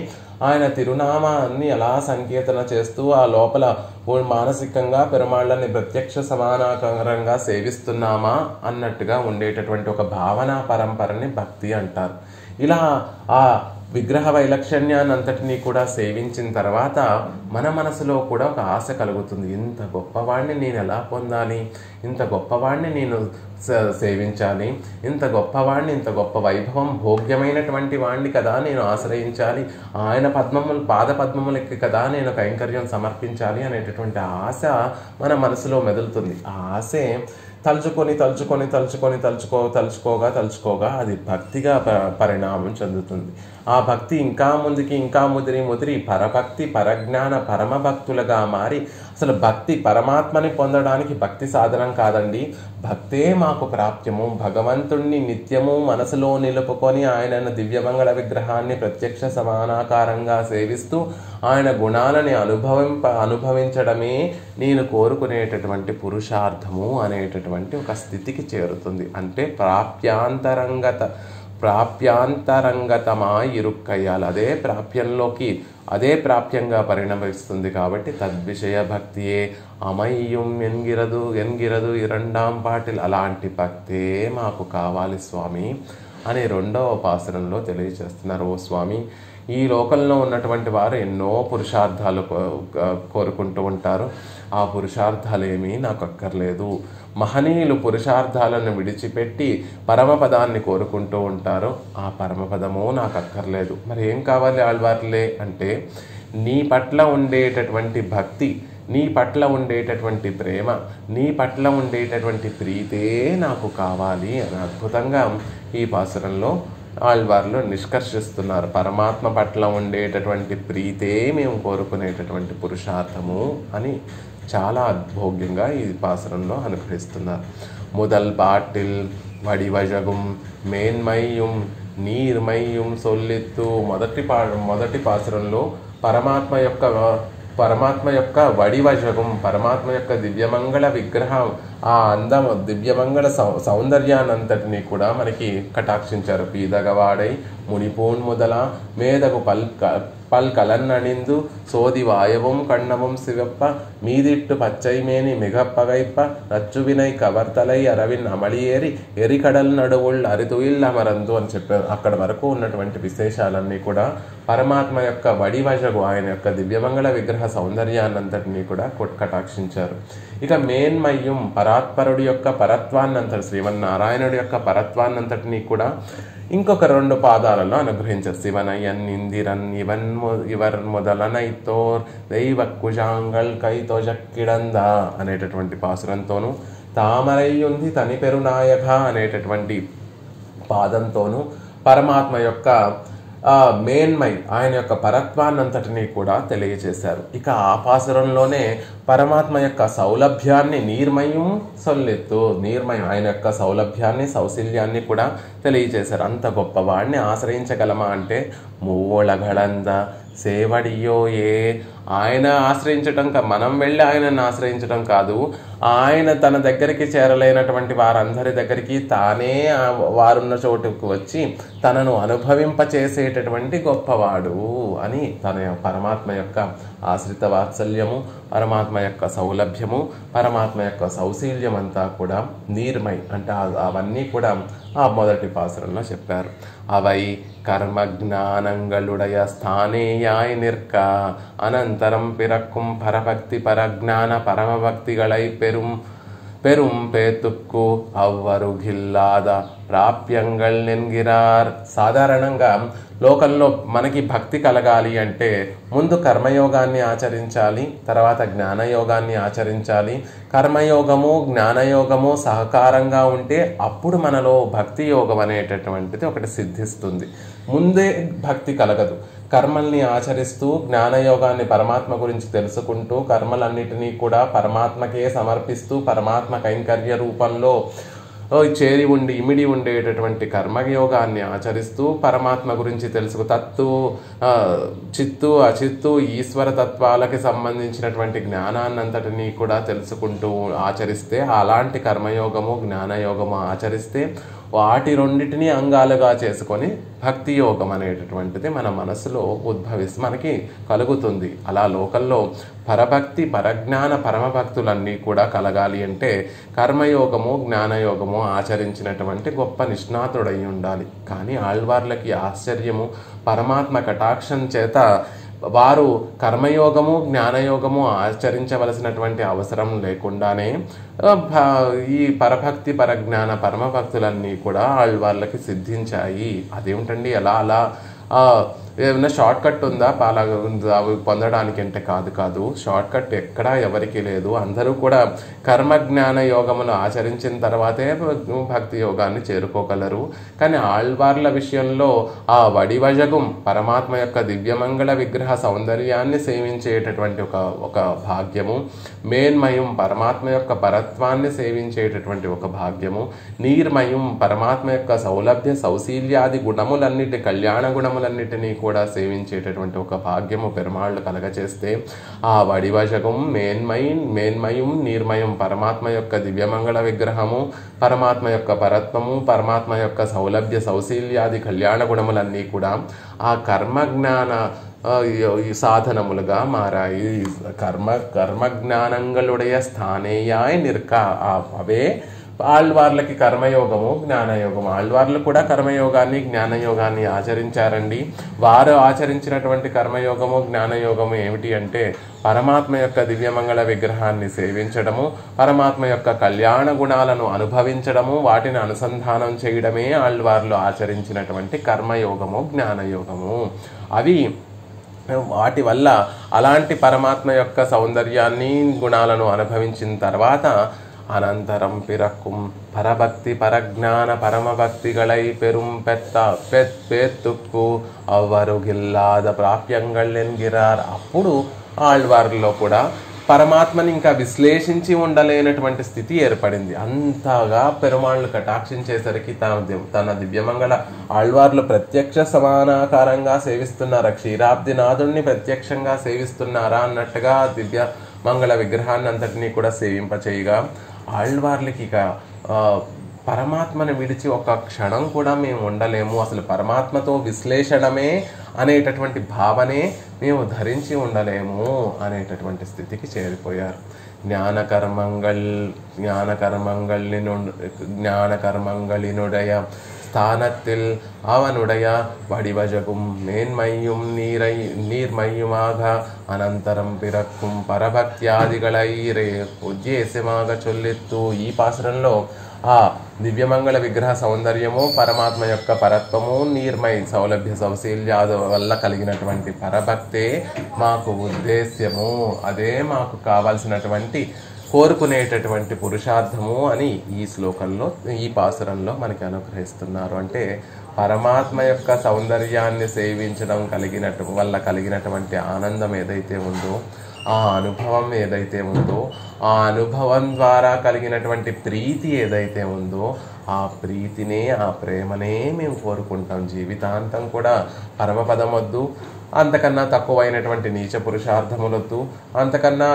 ఆయన తిరునామాన్ని ఎలా సంకీర్తన చేస్తూ ఆ లోపల మానసికంగా పెరుమాళ్ళని ప్రత్యక్ష సమానాకారంగా సేవిస్తున్నామా అన్నట్టుగా ఉండేటటువంటి ఒక భావనా పరంపరని భక్తి అంటారు. ఇలా ఆ విగ్రహ వైలక్షణ్యాన్నంతటినీ కూడా సేవించిన తర్వాత మన మనసులో కూడా ఒక ఆశ కలుగుతుంది. ఇంత గొప్పవాడిని నేను ఎలా పొందాలి, ఇంత గొప్పవాడిని నేను సేవించాలి, ఇంత గొప్పవాడిని, ఇంత గొప్ప వైభవం భోగ్యమైనటువంటి వాడిని కదా నేను ఆశ్రయించాలి, ఆయన పాద పద్మములకి కదా నేను కైంకర్యం సమర్పించాలి అనేటటువంటి ఆశ మన మనసులో మెదులుతుంది. ఆ ఆశే తలుచుకోగా అది భక్తిగా పరిణామం చెందుతుంది. ఆ భక్తి ఇంకా ముందుకి ఇంకా ముదిరి పరభక్తి పరజ్ఞాన పరమభక్తులుగా మారి, అసలు భక్తి పరమాత్మని పొందడానికి భక్తి సాధనం కాదండి, భక్తే మాకు ప్రాప్యము. భగవంతుణ్ణి నిత్యము మనసులో నిలుపుకొని ఆయన దివ్యమంగళ విగ్రహాన్ని ప్రత్యక్ష సమానాకారంగా సేవిస్తూ ఆయన గుణాలని అనుభవించడమే నేను కోరుకునేటటువంటి పురుషార్థము అనేటటువంటి ఒక స్థితికి చేరుతుంది. అంటే ప్రాప్యాంతరంగతమా ఇరుక్కయ్యాలి. అదే ప్రాప్యంగా పరిణమిస్తుంది. కాబట్టి తద్విషయ భక్తియే అమయ్యం ఎన్గిరదు ఇరండాం పాటిల్. అలాంటి భక్తే మాకు కావాలి స్వామి అని రెండవ పాసురంలో తెలియజేస్తున్నారు. ఓ స్వామి, ఈ లోకంలో ఉన్నటువంటి వారు ఎన్నో పురుషార్థాలు కోరుకుంటూ ఉంటారు. ఆ పురుషార్థాలేమీ నాకు అక్కర్లేదు. మహనీయులు పురుషార్థాలను విడిచిపెట్టి పరమపదాన్ని కోరుకుంటూ ఉంటారు. ఆ పరమపదము నాకు అక్కర్లేదు. మరి ఏం కావాలి ఆళ్వార్లే అంటే, నీ పట్ల ఉండేటటువంటి భక్తి, నీ పట్ల ఉండేటటువంటి ప్రేమ, నీ పట్ల ఉండేటటువంటి ప్రీతే నాకు కావాలి అని అద్భుతంగా ఈ పాసురంలో ఆళ్వార్లు నిష్కర్షిస్తున్నారు. పరమాత్మ పట్ల ఉండేటటువంటి ప్రీతే మేము కోరుకునేటటువంటి పురుషార్థము అని చాలా అద్భోగ్యంగా ఈ పాసురంలో అనుగ్రహిస్తున్నారు. ముదల్ పాటిల్ వడివజగుం మేన్మయ్యం నీర్మయ్యం సొల్లిత్తు మొదటి పాసురంలో పరమాత్మ యొక్క వడివజగం, పరమాత్మ యొక్క దివ్యమంగళ విగ్రహం, ఆ అందం దివ్యమంగళ సౌందర్యాన్నంతటినీ కూడా మనకి కటాక్షించారు. పీదగవాడై మునిపూన్ ముదల మేదగు పల్కలన్నణిందు సోది వాయవం కണ്ണవం శివప్ప మీదిట్టు పచ్చైమేని మిగప్పగైప్ప నచ్చువినై కవర్తలై అరవిన్ అమళియేరి ఎరికడల్ నడువుళ్ళు అరితుయిల్లమరందు అని చెప్పారు. అక్కడ వరకు ఉన్నటువంటి విశేషాలన్నీ కూడా పరమాత్మ యొక్క వడివజగు, ఆయన యొక్క దివ్యమంగళ విగ్రహ సౌందర్యాన్నంతటినీ కూడా కటాక్షించారు. ఇక మేన్మయ్యం పరాత్పరుడి యొక్క పరత్వాన్నంతటి, శ్రీమన్నారాయణుడి యొక్క పరత్వాన్నంతటినీ కూడా ఇంకొక 2 పాదాలలో అనుగ్రహించారు. శివనయన్ ఇందిరన్ ఇవర్ మొదలనైతోర్ దైవ కుజాంగల్ కైతో జక్కిడంద అనేటటువంటి పాసురంతోనూ, తామరయ్యుంది తని పెరునాయక అనేటటువంటి పాదంతోనూ పరమాత్మ యొక్క మేన్మై, ఆయన యొక్క పరత్వాన్నంతటినీ కూడా తెలియజేశారు. ఇక ఆ పాసురంలోనే పరమాత్మ యొక్క సౌలభ్యాన్ని నీర్మయం సొల్లెత్తు, నీర్మయం ఆయన యొక్క సౌలభ్యాన్ని సౌశల్యాన్ని కూడా తెలియజేశారు. అంత గొప్పవాడిని ఆశ్రయించగలమా అంటే, మూవళగళంద సేవడియో ఏ, ఆయన ఆశ్రయించటం మనం వెళ్ళి ఆయనను ఆశ్రయించడం కాదు, ఆయన తన దగ్గరికి చేరలేనటువంటి వారందరి దగ్గరికి తానే వారున్న చోటుకు వచ్చి తనను అనుభవింపచేసేటటువంటి గొప్పవాడు అని తన పరమాత్మ యొక్క ఆశ్రిత వాత్సల్యము, పరమాత్మ యొక్క సౌలభ్యము, పరమాత్మ యొక్క సౌశీల్యం అంతా కూడా నీర్మై అంటే అవన్నీ కూడా ఆ మొదటి పాసురంలో చెప్పారు. అవై కర్మజ్ఞానంగళుడయ స్థానేయాయ్ నిర్క అనంతరం పిరక్కుం పరభక్తి పరజ్ఞాన పరమభక్తిగళై பெரும் பேத்துக்கு అవ్వరుగిల్లాద ప్రాప్యంగల్ నెన్గిరార్. సాధారణంగా లోకంలో మనకి భక్తి కలగాలి అంటే ముందు కర్మయోగాన్ని ఆచరించాలి, తర్వాత జ్ఞానయోగాన్ని ఆచరించాలి. కర్మయోగము జ్ఞానయోగము సహకారంగా ఉంటే అప్పుడు మనలో భక్తి యోగం అనేటటువంటిది ఒకటి సిద్ధిస్తుంది. ముందే భక్తి కలగదు. కర్మల్ని ఆచరిస్తూ జ్ఞానయోగాన్ని పరమాత్మ గురించి తెలుసుకుంటూ కర్మలన్నిటినీ కూడా పరమాత్మకే సమర్పిస్తూ పరమాత్మ కైంకర్య రూపంలో చేరి ఉండి ఇమిడి ఉండేటటువంటి కర్మయోగాన్ని ఆచరిస్తూ పరమాత్మ గురించి తెలుసుకు చిత్తు అచిత్తు ఈశ్వర తత్వాలకి సంబంధించినటువంటి జ్ఞానాన్నంతటినీ కూడా తెలుసుకుంటూ ఆచరిస్తే, అలాంటి కర్మయోగము జ్ఞానయోగము ఆచరిస్తే వాటి రెండింటినీ అంగాలుగా చేసుకొని భక్తి యోగం అనేటటువంటిది మన మనసులో మనకి కలుగుతుంది. అలా లోకంలో పరభక్తి పరజ్ఞాన పరమభక్తులన్నీ కూడా కలగాలి అంటే కర్మయోగము జ్ఞానయోగము ఆచరించినటువంటి గొప్ప నిష్ణాతుడై ఉండాలి. కానీ ఆళ్వార్లకి ఆశ్చర్యము, పరమాత్మ కటాక్షం చేత వారు కర్మయోగము జ్ఞానయోగము ఆచరించవలసినటువంటి అవసరం లేకుండానే ఈ పరభక్తి పరజ్ఞాన పరమభక్తులన్నీ కూడా ఆళ్వార్లకి సిద్ధించాయి. అదేమిటండి అలా ఏమైనా షార్ట్ కట్ ఉందా అవి పొందడానికి అంటే కాదు. షార్ట్ కట్ ఎక్కడా ఎవరికి లేదు. అందరూ కూడా కర్మ జ్ఞాన యోగమును ఆచరించిన తర్వాతే భక్తి యోగాన్ని చేరుకోగలరు. కానీ ఆళ్వార్ల విషయంలో ఆ వడివజగం పరమాత్మ యొక్క దివ్యమంగళ విగ్రహ సౌందర్యాన్ని సేవించేటటువంటి ఒక భాగ్యము, మేన్మయం పరమాత్మ యొక్క పరత్వాన్ని సేవించేటటువంటి ఒక భాగ్యము, నీర్మయం పరమాత్మ యొక్క సౌలభ్య సౌశీల్యాది గుణములన్నిటి కళ్యాణ గుణములన్నిటినీ కూడా సేవించేటటువంటి ఒక భాగ్యము పెరుమాళ్ళు కలగచేస్తే ఆ వడివజగం మేన్మయం నీర్మయం పరమాత్మ యొక్క దివ్యమంగళ విగ్రహము, పరమాత్మ యొక్క పరత్వము, పరమాత్మ యొక్క సౌలభ్య సౌశీల్యాది కళ్యాణ గుణములన్నీ కూడా ఆ కర్మజ్ఞాన సాధనములుగా మారాయి. కర్మజ్ఞానంగళుடைய స్థానేయాయ్ నిర్క, అవే ఆళ్వార్లకి కర్మయోగము జ్ఞానయోగము, ఆళ్వార్లు కూడా కర్మయోగాన్ని జ్ఞానయోగాన్ని ఆచరించారండి. వారు ఆచరించినటువంటి కర్మయోగము జ్ఞానయోగము ఏమిటి అంటే పరమాత్మ యొక్క దివ్యమంగళ విగ్రహాన్ని సేవించడము, పరమాత్మ యొక్క కళ్యాణ గుణాలను అనుభవించడము, వాటిని అనుసంధానం చేయడమే ఆళ్వార్లు ఆచరించినటువంటి కర్మయోగము జ్ఞానయోగము. అవి వాటి వల్ల అలాంటి పరమాత్మ యొక్క సౌందర్యాన్ని గుణాలను అనుభవించిన తర్వాత అనంతరం పిరక్కుం పరభక్తి పరజ్ఞాన పరమభక్తిகளை பெரும் பேத்துக்கு అవ్వరుగిల్లాద ప్రాప్యంగళ్ ఎన్గిరార్. అప్పుడు ఆళ్వార్లో కూడా పరమాత్మని ఇంకా విశ్లేషించి ఉండలేనటువంటి స్థితి ఏర్పడింది. అంతగా పెరుమాళ్ళు కటాక్షించేసరికి తన దివ్యమంగళ ఆళ్వార్లు ప్రత్యక్ష సమానాకారంగా సేవిస్తున్నారా, క్షీరాబ్దినాథుణ్ణి ప్రత్యక్షంగా సేవిస్తున్నారా అన్నట్టుగా దివ్య మంగళ విగ్రహాన్ని అంతటినీ కూడా సేవింపచేయగా ఆళ్వార్లకి ఇక పరమాత్మని విడిచి ఒక క్షణం కూడా మేము ఉండలేము, అసలు పరమాత్మతో విశ్లేషణమే అనేటటువంటి భావనే మేము ధరించి ఉండలేము అనేటటువంటి స్థితికి చేరిపోయారు. ஞானகர்மங்களினுடைய ஸ்தானத்தில் அவனுடைய வடிவஜகும் மேன்மையும் நீர்மையுமாக అనంతరం పిరక్కుం పరభక్త్యాదిగళైరే ఉద్దేశ్యమాగ చొల్లిత్తు. ఈ పాసురంలో ఆ దివ్యమంగళ విగ్రహ సౌందర్యము, పరమాత్మ యొక్క పరత్వము, నీర్మై సౌలభ్య సౌశీల్యాద వల్ల కలిగినటువంటి పరభక్తే మాకు ఉద్దేశ్యము, అదే మాకు కావాల్సినటువంటి కోరుకునేటటువంటి పురుషార్థము అని ఈ శ్లోకంలో ఈ పాసురంలో మనకి అనుగ్రహిస్తున్నారు. అంటే పరమాత్మ యొక్క సౌందర్యాన్ని సేవించడం వల్ల కలిగినటువంటి ఆనందం ఏదైతే ఉందో, ఆ అనుభవం ఏదైతే ఉందో, ఆ అనుభవం ద్వారా కలిగినటువంటి ప్రీతి ఏదైతే ఉందో, ఆ ప్రీతినే ఆ ప్రేమనే మేము కోరుకుంటాం. జీవితాంతం కూడా పరమపదం వద్దు, అంతకన్నా తక్కువైనటువంటి నీచ పురుషార్థములొద్దు, అంతకన్నా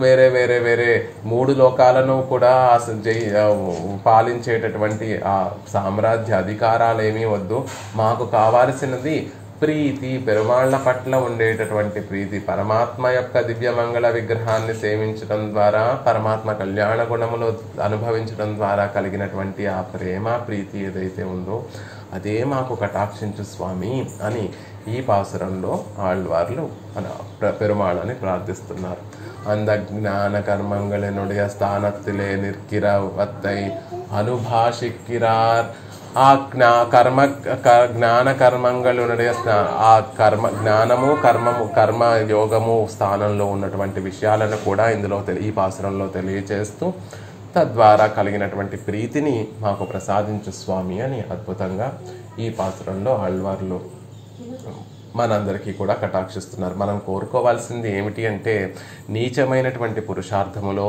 వేరే వేరే వేరే మూడు లోకాలను కూడా పాలించేటటువంటి ఆ సామ్రాజ్య అధికారాలేమీ వద్దు. మాకు కావాల్సినది ప్రీతి, పెరుమాళ్ల పట్ల ఉండేటటువంటి ప్రీతి, పరమాత్మ యొక్క దివ్యమంగళ విగ్రహాన్ని సేవించడం ద్వారా, పరమాత్మ కళ్యాణ గుణములు అనుభవించడం ద్వారా కలిగినటువంటి ఆ ప్రేమ ప్రీతి ఏదైతే ఉందో అదే మాకు కటాక్షించు స్వామి అని ఈ పాసురంలో ఆళ్వార్లు పెరుమాళని ప్రార్థిస్తున్నారు. அந்த ஞான கர்மங்களினுடைய ஸ்தானத்திலே நிற்கிறவத்தை అనుభాషిక్కిరార్. ఆ జ్ఞాన కర్మంగళునుடைய ఆ కర్మ యోగము స్థానంలో ఉన్నటువంటి విషయాలను కూడా ఇందులో ఈ పాసురంలో తెలియచేస్తూ తద్వారా కలిగినటువంటి ప్రీతిని మాకు ప్రసాదించు స్వామి అని అద్భుతంగా ఈ పాసురంలో ఆళ్వార్లు మనందరికీ కూడా కటాక్షిస్తున్నారు. మనం కోరుకోవాల్సింది ఏమిటి అంటే నీచమైనటువంటి పురుషార్థములో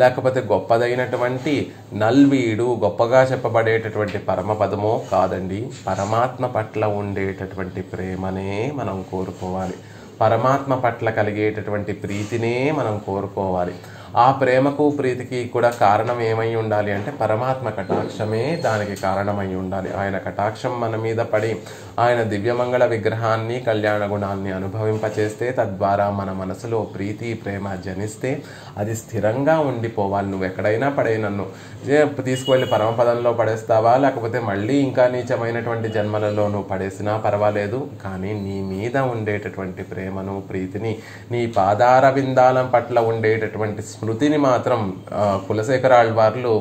లేకపోతే గొప్పదైనటువంటి నల్వీడు గొప్పగా చెప్పబడేటటువంటి పరమపదమో కాదండి, పరమాత్మ పట్ల ఉండేటటువంటి ప్రేమనే మనం కోరుకోవాలి. పరమాత్మ పట్ల కలిగేటటువంటి ప్రీతినే మనం కోరుకోవాలి. ఆ ప్రేమకు ప్రీతికి కూడా కారణం ఏమై ఉండాలి అంటే పరమాత్మ కటాక్షమే దానికి కారణమై ఉండాలి. ఆయన కటాక్షం మన మీద పడి ఆయన దివ్యమంగళ విగ్రహాన్ని కళ్యాణ గుణాన్ని అనుభవింపచేస్తే తద్వారా మన మనసులో ప్రీతి ప్రేమ జనిస్తే అది స్థిరంగా ఉండిపోవాలి. నువ్వు ఎక్కడైనా పడే, నన్ను తీసుకువెళ్ళి పరమపదంలో పడేస్తావా, లేకపోతే మళ్ళీ ఇంకా నీచమైనటువంటి జన్మలలో నువ్వు పడేసినా పర్వాలేదు, కానీ నీ మీద ఉండేటటువంటి ప్రేమను ప్రీతిని, నీ పాదార బిందాలం పట్ల ఉండేటటువంటి స్మృతిని మాత్రం కులశేఖర ఆళ్వార్లు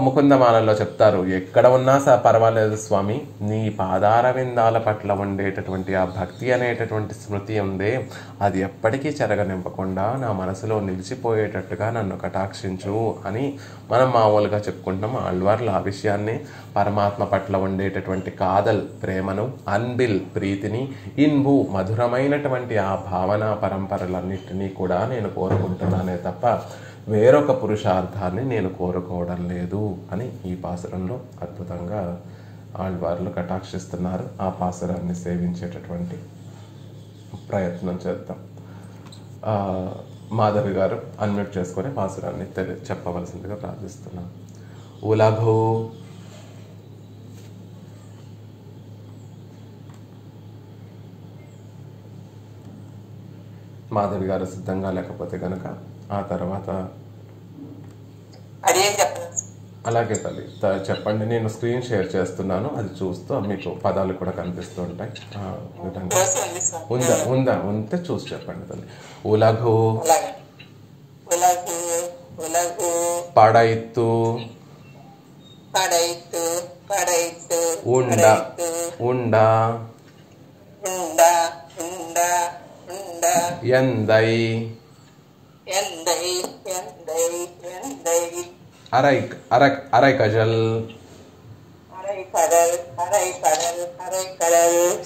ముకుందమాలలో చెప్తారు. ఎక్కడ ఉన్నా పర్వాలేదు స్వామి, నీ పాదార విందాల పట్ల ఉండేటటువంటి ఆ భక్తి అనేటటువంటి స్మృతి ఉందే అది ఎప్పటికీ చెరగనింపకుండా నా మనసులో నిలిచిపోయేటట్టుగా నన్ను కటాక్షించు అని మనం మామూలుగా చెప్పుకుంటున్నాం. ఆళ్వార్లు ఆ విషయాన్ని పరమాత్మ పట్ల ఉండేటటువంటి కాదల్ ప్రేమను, అన్బిల్ ప్రీతిని, ఇన్బు మధురమైనటువంటి ఆ భావన పరంపరలన్నింటినీ కూడా నేను కోరుకుంటున్నానే తప్ప వేరొక పురుషార్థాన్ని నేను కోరుకోవడం లేదు అని ఈ పాసురంలో అద్భుతంగా ఆళ్వార్లు కటాక్షిస్తున్నారు. ఆ పాసురాన్ని సేవించేటటువంటి ప్రయత్నం చేద్దాం. మాధవి గారు అన్మ్యూట్ చేసుకొని పాసురాన్ని చెప్పవలసిందిగా ప్రార్థిస్తున్నాను. ఉలఘు మాధవి గారు సిద్ధంగా లేకపోతే కనుక ఆ తర్వాత అలాగే తల్లి చెప్పండి, నేను స్క్రీన్ షేర్ చేస్తున్నాను, అది చూస్తూ మీకు పదాలు కూడా కనిపిస్తూ ఉంటాయి. ఉంటే చూసి చెప్పండి తల్లి. ఉలగు, పడైత్తు, ఉండ, ఉండ, ఎందై, அரைக்கஜல்,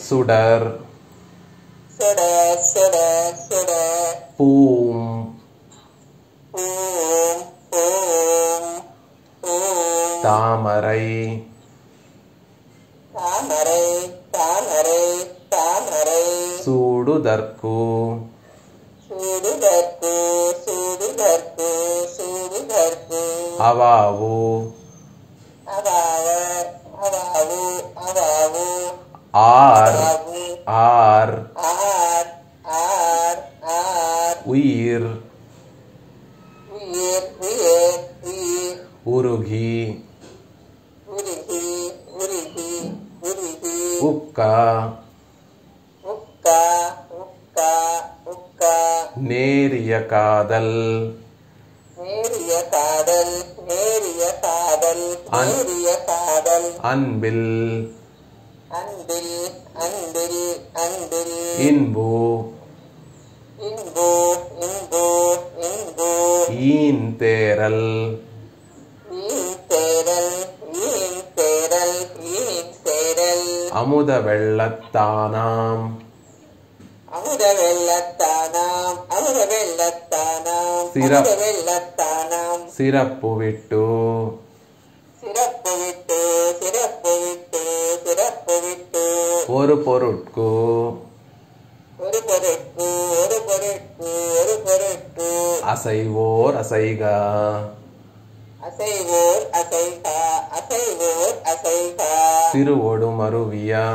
சுடர், பூம், தாமரை, சூடுதற்கு, அவாவு, ஆர், ஆர், உயிர், உருகி, உக்கா, நேரிய காதல், அன்பில், இன்பு, ஈன் தேரல், அமுத வெள்ளத்தானாம், சிறப்பு விட்டு, ஒரு பொருட்கு, அசைவோர் அசைகா, திருவொடு மருவியா,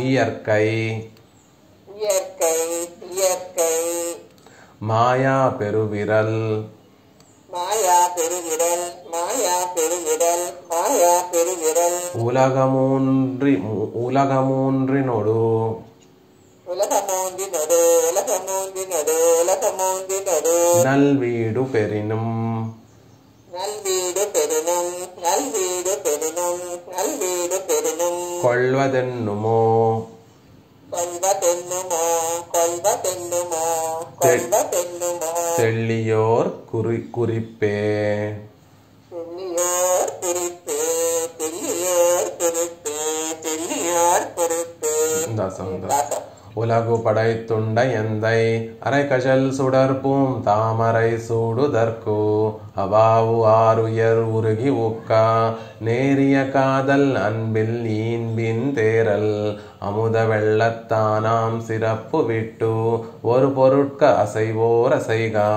இயற்கை, மாயா பெருவிரல், உலகமூன்றினொடு, நல்வீடு பெறினும், கொள்வதென்னுமோ, தெள்ளியோர் குறிப்பே, உலகு படைத்துண்ட எந்தை, அரைக்கஜல் சுடர்பூம் தாமரை சூடுதற்கு, அவாவு ஆருயர் உருகி உக்கா, நேரிய காதல் அன்பில் ஈன்பின் தேரல், அமுத வெள்ளத்தானாம் சிறப்பு விட்டு, ஒரு பொருட்க அசைவோர் அசைகா,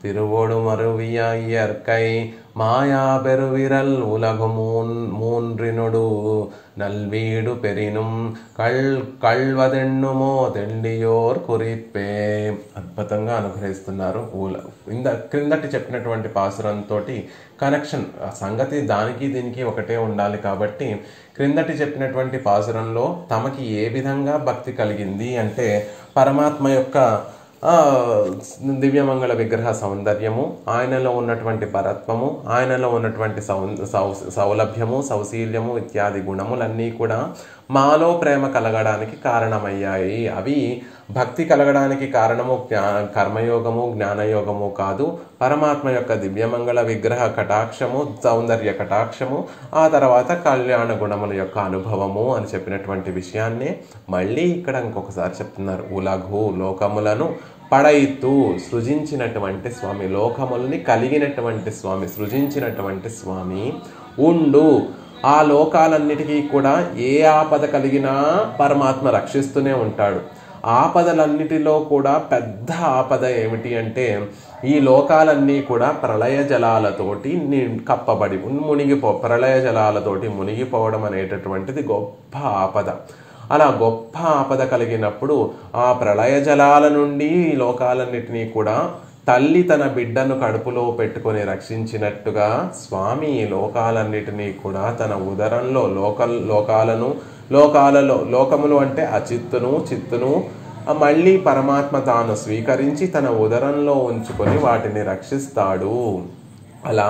திருவொடு மருவிய இயற்கை, மாயா பெருவிரல், உலகு மூன்றினொடு, நல்வீடு பெறினும், కల్వదెన్నుమో తెండియోర్ కురిపే. అద్భుతంగా అనుగ్రహిస్తున్నారు. ఇంత క్రిందటి చెప్పినటువంటి పాసురంతో కనెక్షన్, సంగతి దానికి దీనికి ఒకటే ఉండాలి కాబట్టి క్రిందటి చెప్పినటువంటి పాసురంలో తమకి ఏ విధంగా భక్తి కలిగింది అంటే పరమాత్మ యొక్క దివ్యమంగళ విగ్రహ సౌందర్యము, ఆయనలో ఉన్నటువంటి పరత్వము, ఆయనలో ఉన్నటువంటి సౌలభ్యము, సౌశీల్యము ఇత్యాది గుణములన్నీ కూడా మాలో ప్రేమ కలగడానికి కారణమయ్యాయి. అవి భక్తి కలగడానికి కారణము కర్మయోగము, జ్ఞానయోగము కాదు, పరమాత్మ యొక్క దివ్యమంగళ విగ్రహ కటాక్షము, సౌందర్య కటాక్షము, ఆ తర్వాత కళ్యాణ గుణముల యొక్క అనుభవము అని చెప్పినటువంటి విషయాన్నే మళ్ళీ ఇక్కడ ఇంకొకసారి చెప్తున్నారు. ఉలఘు లోకములను, పడైతు సృజించినటువంటి స్వామి, లోకముల్ని కలిగినటువంటి స్వామి, సృజించినటువంటి స్వామి, ఉండు ఆ లోకాలన్నిటికీ కూడా ఏ ఆపద కలిగినా పరమాత్మ రక్షిస్తూనే ఉంటాడు. ఆపదలన్నిటిలో కూడా పెద్ద ఆపద ఏమిటి అంటే ఈ లోకాలన్నీ కూడా ప్రళయ జలాలతోటి కప్పబడి ప్రళయ జలాలతోటి మునిగిపోవడం అనేటటువంటిది గొప్ప ఆపద. అలా గొప్ప ఆపద కలిగినప్పుడు ఆ ప్రళయ జలాల నుండి లోకాలన్నిటినీ కూడా తల్లి తన బిడ్డను కడుపులో పెట్టుకొని రక్షించినట్టుగా స్వామి ఈ లోకాలన్నిటినీ కూడా తన ఉదరంలో లోకములు అంటే అచిత్తును చిత్తును మళ్ళీ పరమాత్మ తాను స్వీకరించి తన ఉదరంలో ఉంచుకొని వాటిని రక్షిస్తాడు. అలా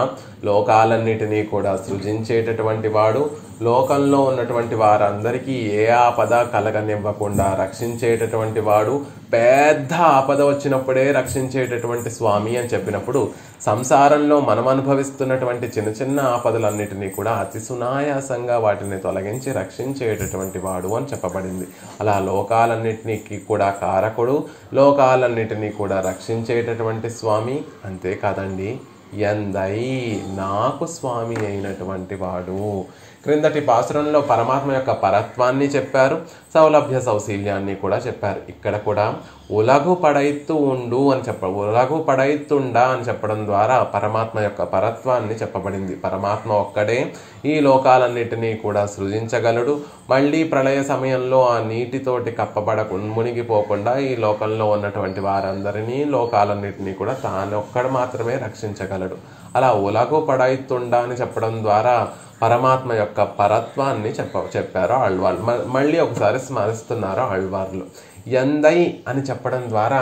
లోకాలన్నిటినీ కూడా సృజించేటటువంటి వాడు, లోకంలో ఉన్నటువంటి వారందరికీ ఏ ఆపద కలగనివ్వకుండా రక్షించేటటువంటి వాడు, పెద్ద ఆపద వచ్చినప్పుడే రక్షించేటటువంటి స్వామి అని చెప్పినప్పుడు సంసారంలో మనం అనుభవిస్తున్నటువంటి చిన్న చిన్న ఆపదలన్నిటినీ కూడా అతి సునాయాసంగా వాటిని తొలగించి రక్షించేటటువంటి వాడు అని చెప్పబడింది. అలా లోకాలన్నిటినీ కూడా కారకుడు, లోకాలన్నిటినీ కూడా రక్షించేటటువంటి స్వామి. అంతేకాదండి, ఎందై నాకు స్వామి అయినటువంటి వాడు. క్రిందటి పాసురంలో పరమాత్మ యొక్క పరత్వాన్ని చెప్పారు, సౌలభ్య సౌశీల్యాన్ని కూడా చెప్పారు. ఇక్కడ కూడా ఉలగు పడైత్తు ఉండు అని ఉలగు పడైత్తుండా అని చెప్పడం ద్వారా పరమాత్మ యొక్క పరత్వాన్ని చెప్పబడింది. పరమాత్మ ఒక్కడే ఈ లోకాలన్నిటినీ కూడా సృజించగలడు. మళ్ళీ ప్రళయ సమయంలో ఆ నీటితోటి మునిగిపోకుండా ఈ లోకంలో ఉన్నటువంటి వారందరినీ లోకాలన్నిటినీ కూడా తానొక్కడు మాత్రమే రక్షించగలడు. అలా ఉలగు పడైత్తుండా అని చెప్పడం ద్వారా పరమాత్మ యొక్క పరత్వాన్ని చెప్పారు ఆళ్వార్లు. మళ్ళీ ఒకసారి స్మరిస్తున్నారు ఆళ్వార్లు. ఎందై అని చెప్పడం ద్వారా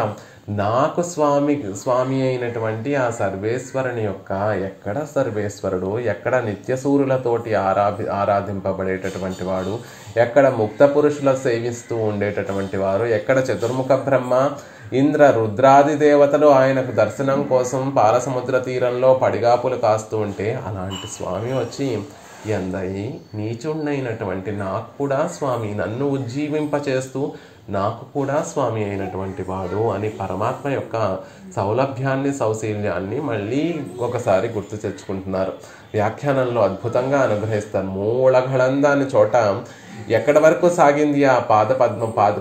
నాకు స్వామి అయినటువంటి ఆ సర్వేశ్వరుని యొక్క, ఎక్కడ సర్వేశ్వరుడు, ఎక్కడ నిత్యసూరులతోటి ఆరాధింపబడేటటువంటి వాడు, ఎక్కడ ముక్త పురుషుల సేవిస్తూ ఉండేటటువంటి వారు, ఎక్కడ చతుర్ముఖ బ్రహ్మ ఇంద్ర రుద్రాది దేవతలు ఆయనకు దర్శనం కోసం పాలసముద్ర తీరంలో పడిగాపులు కాస్తూ ఉంటే అలాంటి స్వామి వచ్చి ఎందయి నీచుండైనటువంటి నాకు కూడా స్వామి, నన్ను ఉజ్జీవింపచేస్తూ నాకు కూడా స్వామి అయినటువంటి వాడు అని పరమాత్మ యొక్క సౌలభ్యాన్ని సౌశీల్యాన్ని మళ్ళీ ఒకసారి గుర్తు తెచ్చుకుంటున్నారు. వ్యాఖ్యానంలో అద్భుతంగా అనుగ్రహిస్తారు. మూలఘళందాని చోట ఎక్కడి వరకు సాగింది ఆ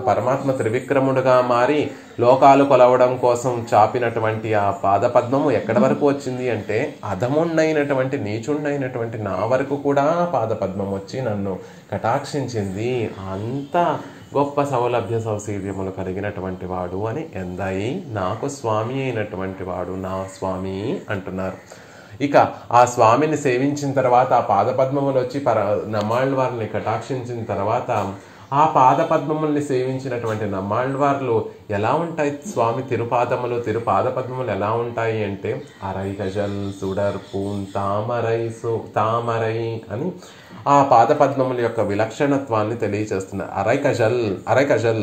పరమాత్మ త్రివిక్రముడుగా మారి లోకాలు కొలవడం కోసం చాపినటువంటి ఆ పాదపద్మము ఎక్కడి వరకు వచ్చింది అంటే అధముండైనటువంటి నీచుండైనటువంటి నా వరకు కూడా పాదపద్మం వచ్చి నన్ను కటాక్షించింది. అంత గొప్ప సౌలభ్య సౌశీల్యములు కలిగినటువంటి వాడు అని ఎందై నాకు స్వామి అయినటువంటి వాడు నా స్వామి అంటున్నారు. ఇక ఆ స్వామిని సేవించిన తర్వాత ఆ పాదపద్మములు వచ్చి నమ్మాళ్ళవారిని కటాక్షించిన తర్వాత ఆ పాదపద్మముల్ని సేవించినటువంటి నమ్మాళ్ళవార్లు ఎలా ఉంటాయి? స్వామి తిరుపాదపద్మములు ఎలా ఉంటాయి అంటే అరైగజల్ సుడర్ పూన్ తామరై అని ఆ పాదపద్మముల యొక్క విలక్షణత్వాన్ని తెలియచేస్తున్నారు. అరైకజల్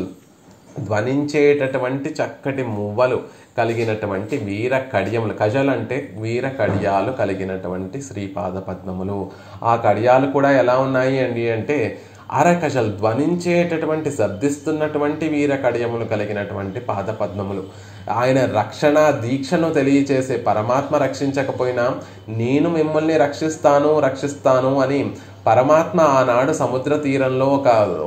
ధ్వనించేటటువంటి చక్కటి మువ్వలు కలిగినటువంటి వీర కడియములు, కజల్ అంటే వీర కడియాలు కలిగినటువంటి శ్రీపాద పద్మములు. ఆ కడియాలు కూడా ఎలా ఉన్నాయి అండి అంటే అరకజల్ ధ్వనించేటటువంటి శబ్దిస్తున్నటువంటి వీర కడియములు కలిగినటువంటి పాదపద్మములు. ఆయన రక్షణ తెలియచేసే పరమాత్మ రక్షించకపోయినా నేను మిమ్మల్ని రక్షిస్తాను అని పరమాత్మ ఆనాడు సముద్ర తీరంలో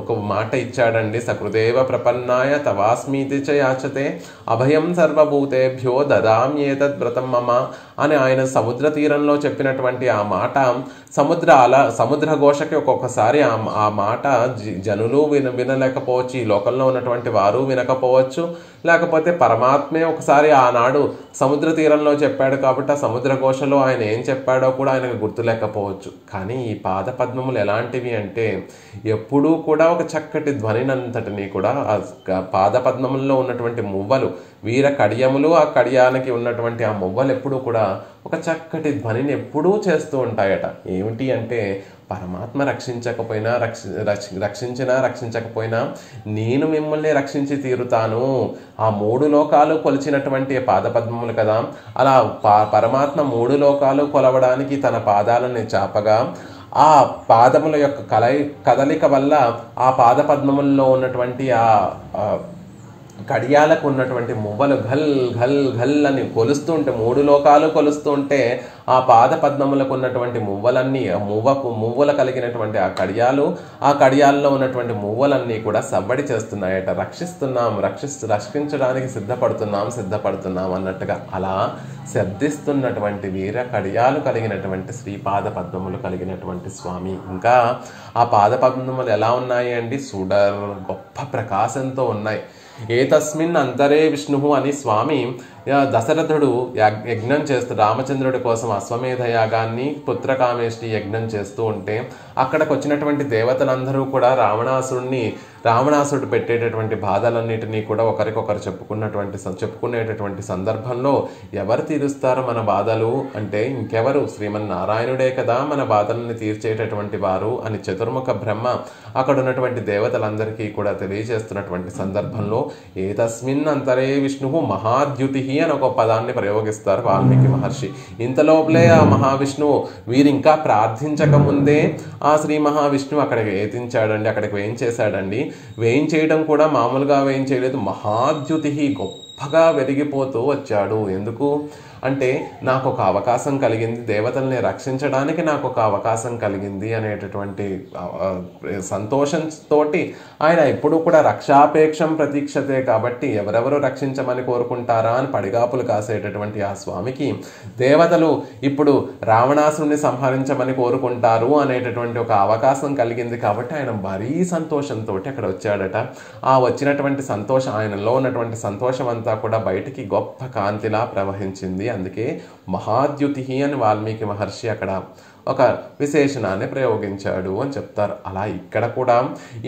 ఒక మాట ఇచ్చాడండి. సకృదేవ ప్రపన్నాయ తవాస్మీతి చ యాచతే అభయం సర్వభూతేభ్యో దదామ్యేతద్ వ్రతం మమ అని ఆయన సముద్ర తీరంలో చెప్పినటువంటి ఆ మాట సముద్ర ఘోషకి ఒక్కొక్కసారి ఆ మాట జనులు వినలేకపోవచ్చు, ఈ లోకంలో ఉన్నటువంటి వారు వినకపోవచ్చు, లేకపోతే పరమాత్మే ఒకసారి ఆనాడు సముద్ర తీరంలో చెప్పాడు కాబట్టి ఆ సముద్ర ఘోషలో ఆయన ఏం చెప్పాడో కూడా ఆయనకు గుర్తులేకపోవచ్చు. కానీ ఈ పాద పద్మములు ఎలాంటివి అంటే ఎప్పుడూ కూడా ఒక చక్కటి ధ్వనినంతటిని కూడా పాద పద్మముల్లో ఉన్నటువంటి మువ్వలు వీర కడియములు, ఆ కడియానికి ఉన్నటువంటి ఆ మువ్వలు ఎప్పుడూ కూడా ఒక చక్కటి ధ్వనిని ఎప్పుడూ చేస్తూ ఉంటాయట. ఏమిటి అంటే పరమాత్మ రక్షించకపోయినా నేను మిమ్మల్ని రక్షించి తీరుతాను. ఆ మూడు లోకాలు కొలిచినటువంటి పాదపద్మములు కదా, అలా పరమాత్మ మూడు లోకాలు కొలవడానికి తన పాదాలని చాపగా ఆ పాదముల యొక్క కదలిక వల్ల ఆ పాదపద్మముల్లో ఉన్నటువంటి కడియాలకు ఉన్నటువంటి మువ్వలు ఘల్ ఘల్ ఘల్ అని కొలుస్తూ ఉంటే, 3 లోకాలు కొలుస్తూ ఉంటే ఆ పాద పద్మములకు ఉన్నటువంటి మువ్వలన్నీ, మువ్వల కలిగినటువంటి ఆ కడియాల్లో ఉన్నటువంటి మువ్వలన్నీ కూడా సవ్వడి చేస్తున్నాయట. రక్షించడానికి సిద్ధపడుతున్నాం అన్నట్టుగా అలా శబ్దిస్తున్నటువంటి వీర కడియాలు కలిగినటువంటి శ్రీపాద పద్మములు కలిగినటువంటి స్వామి. ఇంకా ఆ పాద పద్మములు ఎలా ఉన్నాయి అండి? సుడర్, గొప్ప ప్రకాశంతో ఉన్నాయి. ఏతస్మిన్ అంతరే విష్ణు అని స్వామి దశరథుడు యజ్ఞం చేస్తూ రామచంద్రుడి కోసం అశ్వమేధ యాగాన్ని, పుత్రకామేష్టి యజ్ఞం చేస్తూ ఉంటే అక్కడికి వచ్చినటువంటి దేవతలందరూ కూడా రావణాసుడు పెట్టేటటువంటి బాధలన్నిటినీ కూడా ఒకరికొకరు చెప్పుకునేటటువంటి సందర్భంలో ఎవరు తీరుస్తారు మన బాధలు అంటే ఇంకెవరు? శ్రీమన్నారాయణుడే కదా మన బాధలను తీర్చేటటువంటి వారు అని చతుర్ముఖ బ్రహ్మ అక్కడ ఉన్నటువంటి దేవతలందరికీ కూడా తెలియజేస్తున్నటువంటి సందర్భంలో ఏతస్మిన్ అంతరే విష్ణువు మహాద్యుతి అని ఒక పదాన్ని ప్రయోగిస్తారు వాల్మీకి మహర్షి. ఇంతలోపలే ఆ మహావిష్ణువు వీరింకా ప్రార్థించక ముందే ఆ శ్రీ మహావిష్ణువు అక్కడికి అక్కడికి వేయించేశాడండి. వేయించేయడం కూడా మామూలుగా వేయించేయలేదు, మహాద్యుతి, గొప్పగా వెలిగిపోతూ వచ్చాడు. ఎందుకు అంటే నాకు ఒక అవకాశం కలిగింది, దేవతల్ని రక్షించడానికి నాకు ఒక అవకాశం కలిగింది అనేటటువంటి సంతోషంతో ఆయన ఎప్పుడు కూడా రక్షాపేక్షం ప్రతీక్షతే కాబట్టి ఎవరెవరు రక్షించమని కోరుకుంటారా అని పడిగాపులు కాసేటటువంటి ఆ స్వామికి దేవతలు ఇప్పుడు రావణాసురుని సంహరించమని కోరుకుంటారు అనేటటువంటి ఒక అవకాశం కలిగింది కాబట్టి ఆయన మరీ సంతోషంతో అక్కడ వచ్చాడట. ఆ వచ్చినటువంటి సంతోషం, ఆయనలో ఉన్నటువంటి సంతోషం అంతా కూడా బయటికి గొప్ప కాంతిలా ప్రవహించింది. అందుకే మహాద్యుతి అని వాల్మీకి మహర్షి అక్కడ ఒక విశేషణాన్ని ప్రయోగించాడు అని చెప్తారు. అలా ఇక్కడ కూడా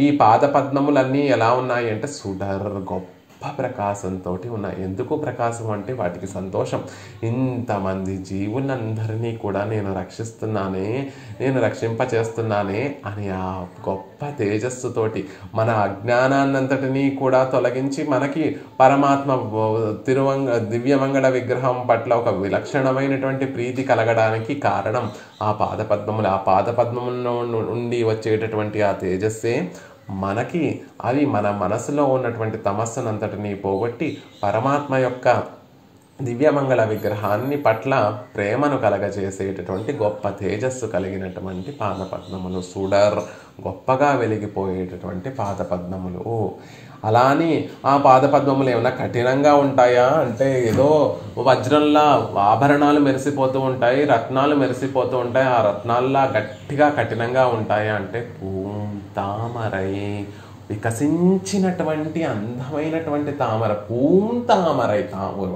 ఈ పాద పద్మములన్నీ ఎలా ఉన్నాయి అంటే సుడర్, గొప్ప ప్రకాశంతో ఉన్నాయి. ఎందుకు ప్రకాశం అంటే వాటికి సంతోషం. ఇంతమంది జీవులందరినీ కూడా నేను రక్షింపచేస్తున్నానే అని ఆ గొప్ప తేజస్సుతోటి మన అజ్ఞానాన్నంతటినీ కూడా తొలగించి మనకి పరమాత్మ దివ్యమంగళ విగ్రహం పట్ల ఒక విలక్షణమైనటువంటి ప్రీతి కలగడానికి కారణం ఆ పాదపద్మములు. ఆ పాదపద్మముల నుండి వచ్చేటటువంటి ఆ తేజస్సే మనకి అది మన మనసులో ఉన్నటువంటి తమస్సునంతటినీ పోగొట్టి పరమాత్మ యొక్క దివ్యమంగళ విగ్రహాన్ని పట్ల ప్రేమను కలగజేసేటటువంటి గొప్ప తేజస్సు కలిగినటువంటి పాదపద్మములు. సుడర్, గొప్పగా వెలిగిపోయేటటువంటి పాదపద్మములు. అలాని ఆ పాదపద్మములు ఏమైనా కఠినంగా ఉంటాయా అంటే ఏదో వజ్రంలా ఆభరణాలు మెరిసిపోతూ ఉంటాయి, రత్నాలు మెరిసిపోతూ ఉంటాయి, ఆ రత్నాల్లా గట్టిగా కఠినంగా ఉంటాయా అంటే తామరై వికసించినటువంటి అందమైనటువంటి తామర, తామరై,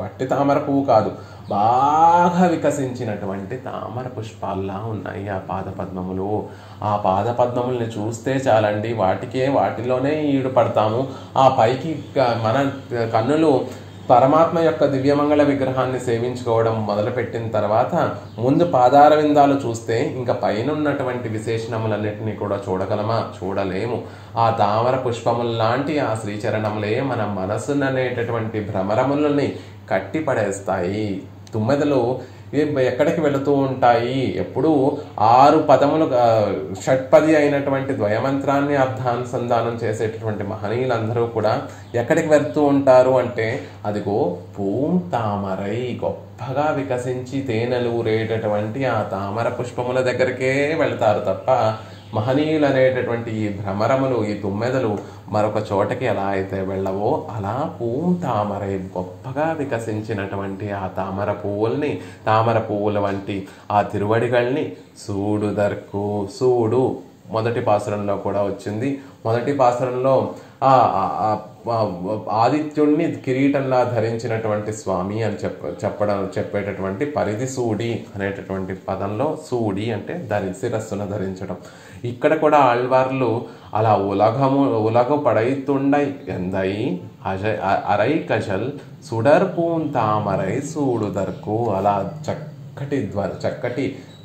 వట్టి తామర పువ్వు కాదు, బాగా వికసించినటువంటి తామర పుష్పాల్లా ఉన్నాయి ఆ పాదపద్మములు. ఆ పాదపద్మముల్ని చూస్తే చాలండి వాటిలోనే ఈడు పడతాము. ఆ పైకి మన కన్నులు పరమాత్మ యొక్క దివ్యమంగళ విగ్రహాన్ని సేవించుకోవడం మొదలుపెట్టిన తర్వాత ముందు పాదార విందాలు చూస్తే ఇంకా పైన ఉన్నటువంటి విశేషణములన్నిటినీ కూడా చూడగలమా? చూడలేము. ఆ తామర పుష్పముల్లాంటి ఆ శ్రీచరణములే మన మనసుననేటటువంటి భ్రమరములని కట్టిపడేస్తాయి. తుమ్మెదలు ఎక్కడికి వెళుతూ ఉంటాయి? ఎప్పుడు 6 పదములు షట్పది అయినటువంటి ద్వయమంత్రాన్ని అర్థానుసంధానం చేసేటటువంటి మహనీయులందరూ కూడా ఎక్కడికి వెళ్తూ ఉంటారు అంటే అదిగో తామరై, గొప్పగా వికసించి తేనెలు ఊరేటటువంటి ఆ తామర పుష్పముల దగ్గరికే వెళతారు తప్ప మహనీయులు అనేటటువంటి ఈ భ్రమరములు, ఈ తుమ్మెదలు మరొక చోటకి ఎలా అయితే వెళ్ళవో అలా తామరై, గొప్పగా వికసించినటువంటి ఆ తామర పువ్వుల వంటి ఆ తిరువడిగల్ని సూడు మొదటి పాసురంలో కూడా వచ్చింది. మొదటి పాసురంలో ఆదిత్యుణ్ణి కిరీటంలా ధరించినటువంటి స్వామి అని చెప్పేటటువంటి పరిధి సూడి అనేటటువంటి పదంలో సూడి అంటే శిరస్సును ధరించడం. ఇక్కడ కూడా ఆళ్వార్లు అలా ఉలగ పడైతుండై ఎందై అరై కజల్ సుడర్ తామరై సూడుదర్కు, అలా చక్కటి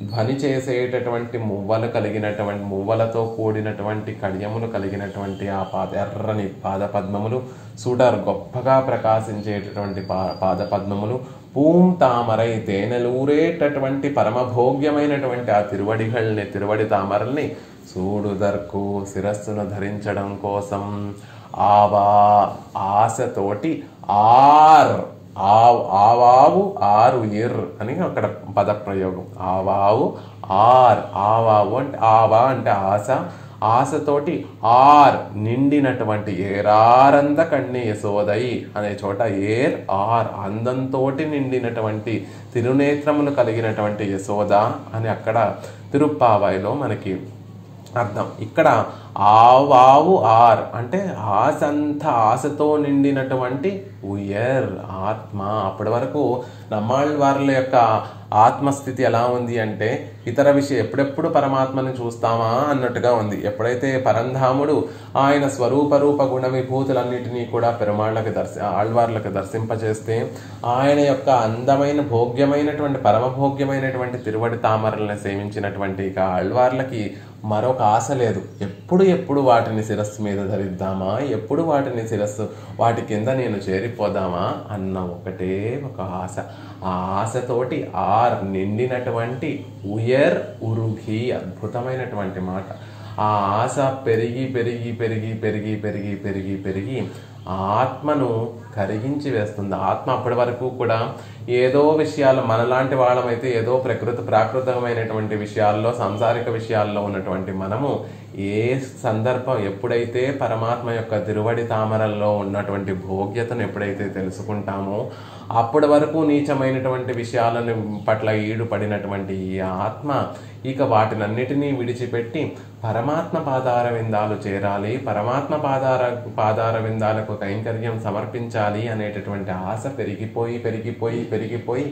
ధ్వని చేసేటటువంటి మువ్వలతో కూడినటువంటి కడియములు కలిగినటువంటి ఆ ఎర్రని పాదపద్మములు, సుడర్, గొప్పగా ప్రకాశించేటటువంటి పాదపద్మములు, తామరై, తేనెలూరేటటువంటి పరమభోగ్యమైనటువంటి ఆ తిరువడి తామరల్ని సూడుదర్కు, శిరస్సును ధరించడం కోసం ఆవా ఆశతోటి ఆర్ ఆవావు ఆరు ఇర్ అని అక్కడ పదప్రయోగం. ఆవావు ఆవావు అంటే ఆవా అంటే ఆశ, ఆశతోటి ఆర్ నిండినటువంటి ఏరారంద కన్ని యశోదై అనే చోట ఏర్ ఆర్ అందంతో నిండినటువంటి తిరునేత్రములు కలిగినటువంటి యశోద అని అక్కడ తిరుప్పావాయిలో మనకి అర్థం. ఇక్కడ ఆవావు ఆర్ అంటే ఆశతో నిండినటువంటి ఉయర్ ఆత్మ. అప్పటి వరకు నమ్మాళ్ళవార్ల యొక్క ఆత్మస్థితి ఎలా ఉంది అంటే ఇతర విషయం ఎప్పుడెప్పుడు పరమాత్మని చూస్తామా అన్నట్టుగా ఉంది. ఎప్పుడైతే పరంధాముడు ఆయన స్వరూపరూప గుణ విభూతులన్నిటినీ కూడా పెరుమాళ్ళకి ఆళ్వార్లకు దర్శింపజేస్తే ఆయన యొక్క అందమైన భోగ్యమైనటువంటి పరమభోగ్యమైనటువంటి తిరువడి తామరల్ని సేవించినటువంటి ఇక ఆళ్వార్లకి మరొక ఆశ లేదు. ఎప్పుడు వాటిని శిరస్సు మీద ధరిద్దామా, ఎప్పుడు వాటి కింద నేను చేరిపోదామా అన్న ఒకటే ఒక ఆశ. ఆ ఆశతోటి ఆర్ నిండినటువంటి ఉయర్ ఉరుఘి అద్భుతమైనటువంటి మాట. ఆ ఆశ పెరిగి పెరిగి పెరిగి పెరిగి పెరిగి పెరిగి పెరిగి ఆత్మను కరిగించి వేస్తుంది. ఆత్మ అప్పటి వరకు కూడా ఏదో విషయాలు మనలాంటి వాళ్ళమైతే ఏదో ప్రాకృతమైనటువంటి విషయాల్లో సంసారిక విషయాల్లో ఉన్నటువంటి మనము ఏ సందర్భం ఎప్పుడైతే పరమాత్మ యొక్క తిరువడి తామరల్లో ఉన్నటువంటి భోగ్యతను ఎప్పుడైతే తెలుసుకుంటామో అప్పటి వరకు నీచమైనటువంటి విషయాలను పట్ల ఈడుపడినటువంటి ఈ ఆత్మ ఇక వాటినన్నిటినీ విడిచిపెట్టి పరమాత్మ పాదార విందాలు చేరాలి, పరమాత్మ పాదార విందాలకు కైంకర్యం సమర్పించాలి అనేటటువంటి ఆశ పెరిగిపోయి పెరిగిపోయి పెరిగిపోయి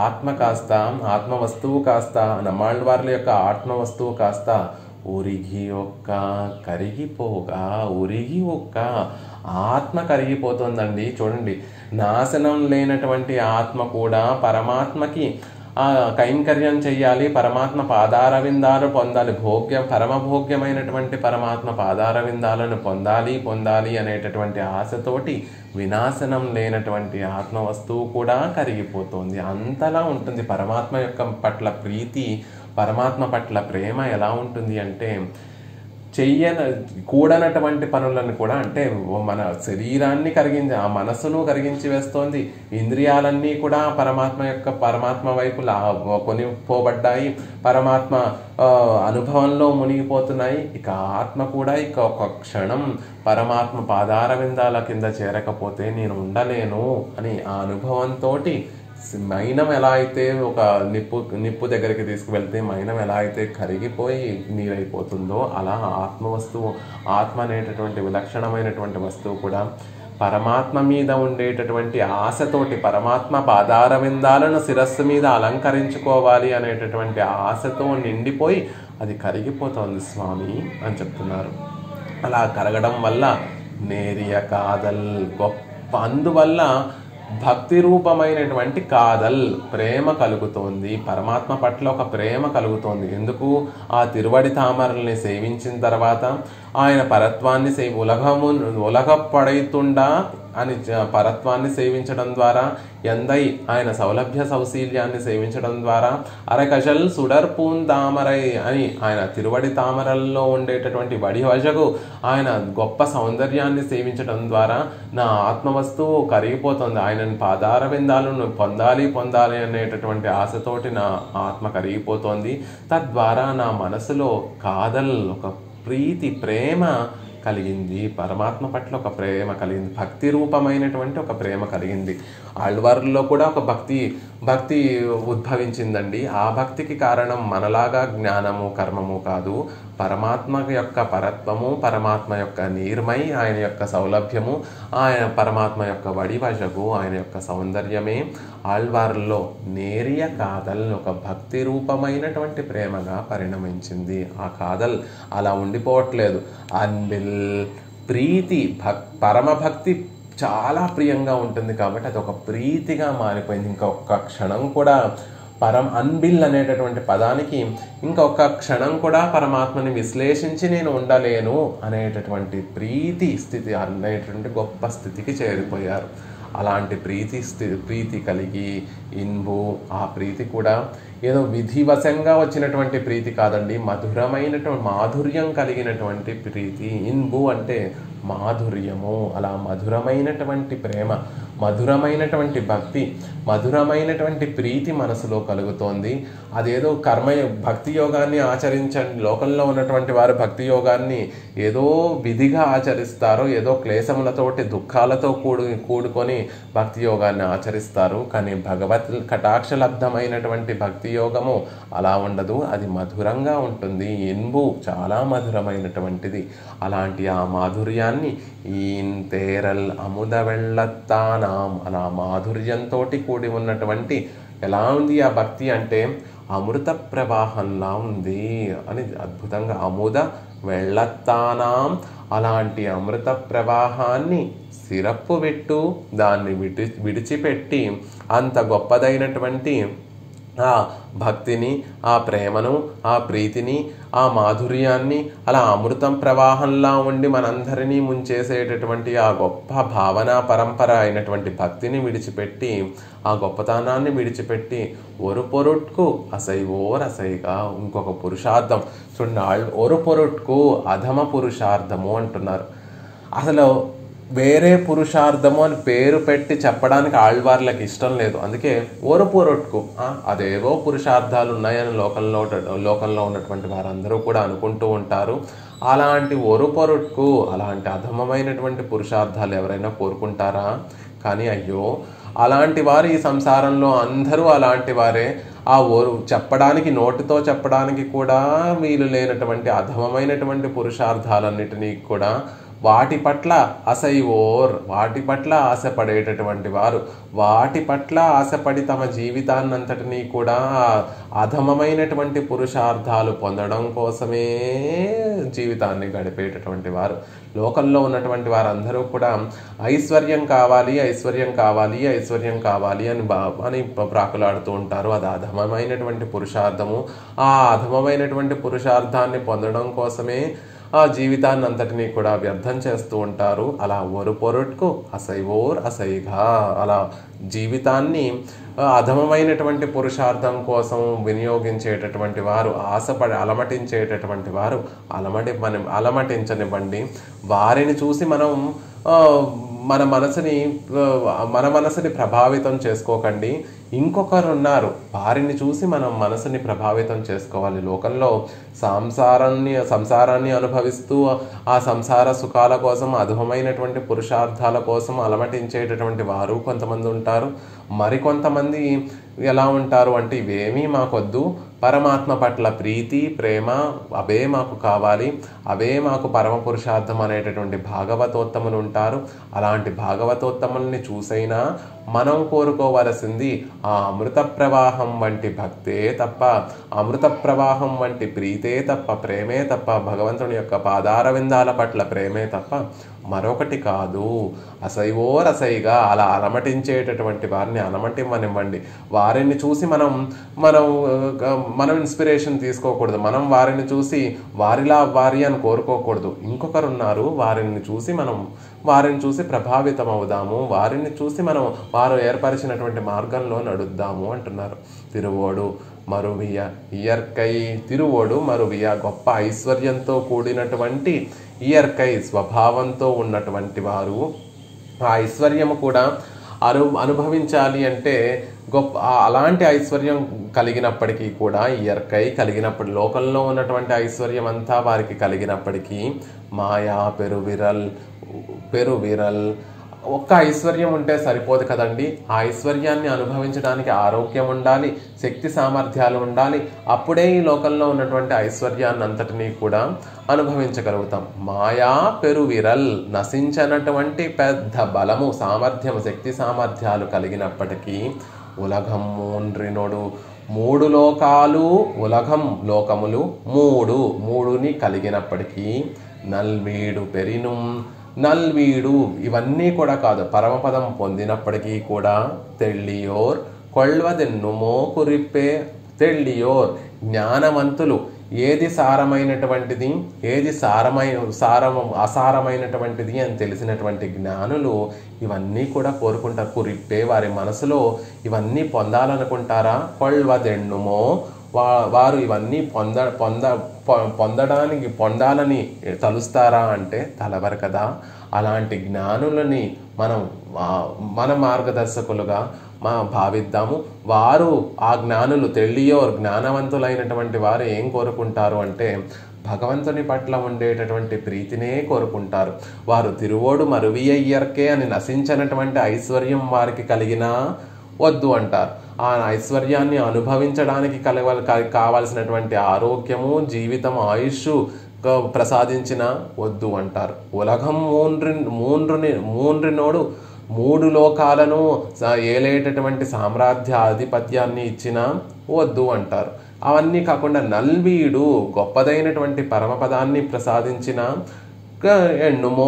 ఆత్మ కాస్త ఆత్మ వస్తువు కాస్త నమ్మాళ్ళవార్ల యొక్క ఆత్మ వస్తువు కాస్త ఉరిగి ఒక్క కరిగిపోగా ఉరిగి ఒక్క ఆత్మ కరిగిపోతుందండి. చూడండి, నాశనం లేనటువంటి ఆత్మ కూడా పరమాత్మకి కైంకర్యం చెయ్యాలి, పరమాత్మ పాదార విందాలు పొందాలి, పరమభోగ్యమైనటువంటి పరమాత్మ పాదార విందాలను పొందాలి అనేటటువంటి ఆశతోటి వినాశనం లేనటువంటి ఆత్మ వస్తువు కూడా కరిగిపోతుంది. అంతలా ఉంటుంది పరమాత్మ యొక్క పట్ల ప్రీతి, పరమాత్మ పట్ల ప్రేమ ఎలా ఉంటుంది అంటే కూడనటువంటి పనులను కూడా అంటే మన శరీరాన్ని కరిగించి ఆ మనసును కరిగించి వేస్తోంది. ఇంద్రియాలన్నీ కూడా పరమాత్మ వైపు కొనిపోబడ్డాయి, పరమాత్మ అనుభవంలో మునిగిపోతున్నాయి. ఇక ఆత్మ కూడా ఇక ఒక క్షణం పరమాత్మ పాదార విందాల కింద చేరకపోతే నేను ఉండలేను అని ఆ అనుభవంతో మైనం ఎలా అయితే ఒక నిప్పు దగ్గరికి తీసుకువెళ్తే మైనం ఎలా అయితే కరిగిపోయి నీరైపోతుందో అలా ఆత్మ అనేటటువంటి విలక్షణమైనటువంటి వస్తువు కూడా పరమాత్మ మీద ఉండేటటువంటి ఆశతోటి పరమాత్మ పాదార విందాలను శిరస్సు మీద అలంకరించుకోవాలి అనేటటువంటి ఆశతో నిండిపోయి అది కరిగిపోతోంది స్వామి అని చెప్తున్నారు. అలా కరగడం వల్ల నేరియ కాదల్ గొప్ప అందువల్ల భక్తి రూపమైనటువంటి కాదల్ ప్రేమ కలుగుతోంది, పరమాత్మ పట్ల ఒక ప్రేమ కలుగుతోంది. ఎందుకు? ఆ తిరువడి తామరల్ని సేవించిన తర్వాత ఆయన పరత్వాన్ని ఉలగపడైతుండా అని పరత్వాన్ని సేవించడం ద్వారా ఎందై ఆయన సౌలభ్య సౌశీల్యాన్ని సేవించడం ద్వారా అరకజల్ సుడర్పూన్ తామరై అని ఆయన తిరువడి తామరల్లో ఉండేటటువంటి వడివజగు ఆయన గొప్ప సౌందర్యాన్ని సేవించడం ద్వారా నా ఆత్మవస్తువు కరిగిపోతుంది. ఆయనను పాదార విందాలను పొందాలి అనేటటువంటి ఆశతోటి నా ఆత్మ కరిగిపోతోంది. తద్వారా నా మనసులో కాదల్ ఒక ప్రీతి ప్రేమ కలిగింది, పరమాత్మ పట్ల ఒక ప్రేమ కలిగింది, భక్తి రూపమైనటువంటి ఒక ప్రేమ కలిగింది. ఆళ్వార్లో కూడా ఒక భక్తి ఉద్భవించిందండి. ఆ భక్తికి కారణం మనలాగా జ్ఞానము కర్మము కాదు, పరమాత్మ యొక్క పరత్వము, పరమాత్మ యొక్క నీర్మై, ఆయన యొక్క సౌలభ్యము, ఆయన పరమాత్మ యొక్క వడివజగు, ఆయన యొక్క సౌందర్యమే ఆళ్వార్లో నేరియ కాదల్ ఒక భక్తి రూపమైనటువంటి ప్రేమగా పరిణమించింది. ఆ కాదల్ అలా ఉండిపోవట్లేదు. అన్బిల్ ప్రీతి పరమభక్తి చాలా ప్రియంగా ఉంటుంది కాబట్టి అది ఒక ప్రీతిగా మారిపోయింది. ఇంకొక క్షణం కూడా అన్బిల్ అనేటటువంటి పదానికి ఇంకొక క్షణం కూడా పరమాత్మని విశ్లేషించి నేను ఉండలేను అనేటటువంటి ప్రీతి స్థితి అనేటువంటి గొప్ప స్థితికి చేరిపోయారు. అలాంటి ప్రీతి కలిగి ఇన్బు ఆ ప్రీతి కూడా ఏదో విధివశంగా వచ్చినటువంటి ప్రీతి కాదండి, మాధుర్యం కలిగినటువంటి ప్రీతి. ఇన్బు అంటే మాధుర్యము. అలా మధురమైనటువంటి ప్రేమ, మధురమైనటువంటి భక్తి, మధురమైనటువంటి ప్రీతి మనసులో కలుగుతోంది. అదేదో భక్తి యోగాన్ని ఆచరించండి, లోకంలో ఉన్నటువంటి వారు భక్తి యోగాన్ని ఏదో విధిగా ఆచరిస్తారు, ఏదో క్లేశములతోటి దుఃఖాలతో కూడుకొని భక్తి యోగాన్ని ఆచరిస్తారు. కానీ భగవత్ కటాక్షలబ్ధమైనటువంటి భక్తి యోగము అలా ఉండదు, అది మధురంగా ఉంటుంది. ఇన్బు చాలా మధురమైనటువంటిది. అలాంటి ఆ మాధుర్యాన్ని ఈన్ తేరల్ అముద వెళ్ళత్తానాం, అలా మాధుర్యంతో కూడి ఉన్నటువంటి ఎలా ఉంది ఆ భక్తి అంటే అమృత ప్రవాహంలా ఉంది అని అద్భుతంగా. అముద వెళ్ళత్తానాం, అలాంటి అమృత ప్రవాహాన్ని సిరప్పు పెట్టు, దాన్ని విడిచిపెట్టి అంత గొప్పదైనటువంటి ఆ భక్తిని, ఆ ప్రేమను, ఆ ప్రీతిని, ఆ మాధుర్యాన్ని, అలా అమృతం ప్రవాహంలా ఉండి మనందరినీ ముంచేసేటటువంటి ఆ గొప్ప భావన పరంపర అయినటువంటి భక్తిని విడిచిపెట్టి, ఆ గొప్పతనాన్ని విడిచిపెట్టి ఒరు పొరుట్కు అసైవోర్ అసైగా ఇంకొక పురుషార్థం చూడండి. ఒరు పొరుట్కు అధమ పురుషార్థము అంటున్నారు. అసలు వేరే పురుషార్థము అని పేరు పెట్టి చెప్పడానికి ఆళ్వార్లకు ఇష్టం లేదు. అందుకే ఓరు పొరొట్టుకు అదేవో పురుషార్థాలు ఉన్నాయని లోకంలో ఉన్నటువంటి వారందరూ కూడా అనుకుంటూ ఉంటారు. అలాంటి ఒరు పొరొట్టుకు, అలాంటి అధమమైనటువంటి పురుషార్థాలు ఎవరైనా కోరుకుంటారా? కానీ అయ్యో, అలాంటి వారు ఈ సంసారంలో అందరూ అలాంటి వారే. ఆ చెప్పడానికి, నోటితో చెప్పడానికి కూడా వీలు లేనటువంటి అధమమైనటువంటి పురుషార్థాలన్నిటినీ కూడా వాటి పట్ల అసైవోర్, వాటి పట్ల ఆశపడేటటువంటి వారు, వాటి పట్ల ఆశపడి తమ జీవితాన్నంతటినీ కూడా అధమమైనటువంటి పురుషార్థాలు పొందడం కోసమే జీవితాన్ని గడిపేటటువంటి వారు. లోకంలో ఉన్నటువంటి వారందరూ కూడా ఐశ్వర్యం కావాలి, ఐశ్వర్యం కావాలి, ఐశ్వర్యం కావాలి అని ప్రాకులాడుతూ ఉంటారు. అది అధమమైనటువంటి పురుషార్థము. ఆ అధమమైనటువంటి పురుషార్థాన్ని పొందడం కోసమే ఆ జీవితాన్ని అంతటినీ కూడా వ్యర్థం చేస్తూ ఉంటారు. అలా ఒరు పొరుట్కు అసైవోర్ అసైగా, అలా జీవితాన్ని అధమమైనటువంటి పురుషార్థం కోసం వినియోగించేటటువంటి వారు, ఆశపడి అలమటించేటటువంటి వారు అలమటించనివ్వండి. వారిని చూసి మనం మన మనసుని ప్రభావితం చేసుకోకండి. ఇంకొకరు ఉన్నారు, వారిని చూసి మనం మనసుని ప్రభావితం చేసుకోవాలి. లోకంలో సంసారాన్ని అనుభవిస్తూ ఆ సంసార సుఖాల కోసం, అధమమైనటువంటి పురుషార్థాల కోసం అలమటించేటటువంటి వారు కొంతమంది ఉంటారు. మరికొంతమంది ఎలా ఉంటారు అంటే, ఇవేమీ మాకొద్దు, పరమాత్మ పట్ల ప్రీతి, ప్రేమ అవే మాకు కావాలి, అవే మాకు పరమ పురుషార్థం అనేటటువంటి భాగవతోత్తములు ఉంటారు. అలాంటి భాగవతోత్తముల్ని చూసైనా మనం కోరుకోవలసింది ఆ అమృత ప్రవాహం వంటి భక్తే తప్ప, అమృత ప్రవాహం వంటి ప్రీతే తప్ప, ప్రేమే తప్ప, భగవంతుని యొక్క పాదార విందాల పట్ల ప్రేమే తప్ప మరొకటి కాదు. అసైవోర్ అసైగా, అలా అలమటించేటటువంటి వారిని అలమటివ్వనివ్వండి. వారిని చూసి మనం ఇన్స్పిరేషన్ తీసుకోకూడదు. మనం వారిని చూసి వారి అని కోరుకోకూడదు. ఇంకొకరు ఉన్నారు, వారిని చూసి ప్రభావితం అవుదాము, వారిని చూసి మనం వారు ఏర్పరిచినటువంటి మార్గంలో నడుద్దాము అంటున్నారు. తిరువోడు మరువియ ఇయర్కై, తిరువోడు మరువియ, గొప్ప ఐశ్వర్యంతో కూడినటువంటి ఇయర్కై, స్వభావంతో ఉన్నటువంటి వారు. ఆ ఐశ్వర్యము కూడా అనుభవించాలి అంటే గొప్ప అలాంటి ఐశ్వర్యం కలిగినప్పటికీ కూడా, ఇయర్కై కలిగినప్పుడు, లోకంలో ఉన్నటువంటి ఐశ్వర్యం అంతా వారికి కలిగినప్పటికీ మాయా పెరువిరల్ ఒక్క ఐశ్వర్యం ఉంటే సరిపోదు కదండి. ఆ ఐశ్వర్యాన్ని అనుభవించడానికి ఆరోగ్యం ఉండాలి, శక్తి సామర్థ్యాలు ఉండాలి. అప్పుడే ఈ లోకంలో ఉన్నటువంటి ఐశ్వర్యాన్ని అంతటినీ కూడా అనుభవించగలుగుతాం. మాయా పెరువిరల్, నశించనటువంటి పెద్ద బలము, సామర్థ్యము, శక్తి సామర్థ్యాలు కలిగినప్పటికీ ఉలగం మూండ్రినోడు, మూడు లోకాలు, ఉలగం లోకములు మూడుని కలిగినప్పటికీ నల్వీడు పెరినుం, నల్వీడు ఇవన్నీ కూడా కాదు, పరమపదం పొందినప్పటికీ కూడా తెళ్ళియోర్ కొల్వదెన్నుమో కురిప్పే, తెళ్ళియోర్ జ్ఞానవంతులు, ఏది సారమైనటువంటిది, ఏది అసారమైనటువంటిది అని తెలిసినటువంటి జ్ఞానులు ఇవన్నీ కూడా కోరుకుంటారు. కురిప్పే, వారి మనసులో ఇవన్నీ పొందాలనుకుంటారా? కొల్వదెన్నుమో, వారు ఇవన్నీ పొందాలని తలుస్తారా అంటే తలవరు కదా. అలాంటి జ్ఞానులని మన మార్గదర్శకులుగా భావిద్దాము. వారు ఆ జ్ఞానులు జ్ఞానవంతులైనటువంటి వారు ఏం కోరుకుంటారు అంటే భగవంతుని పట్ల ఉండేటటువంటి ప్రీతినే కోరుకుంటారు. వారు తిరువోడు మరువియ్యర్కే అని నశించినటువంటి ఐశ్వర్యం వారికి కలిగినా వద్దు అంటారు. ఆ ఐశ్వర్యాన్ని అనుభవించడానికి కావలసినటువంటి ఆరోగ్యము, జీవితం, ఆయుష్ ప్రసాదించిన వద్దు అంటారు. ఉలగం మూండ్రినోడు 3 లోకాలను ఏలేటటువంటి ఆధిపత్యాన్ని ఇచ్చిన వద్దు అంటారు. అవన్నీ కాకుండా నల్వీడు గొప్పదైనటువంటి పరమపదాన్ని ప్రసాదించిన ఎన్నుమో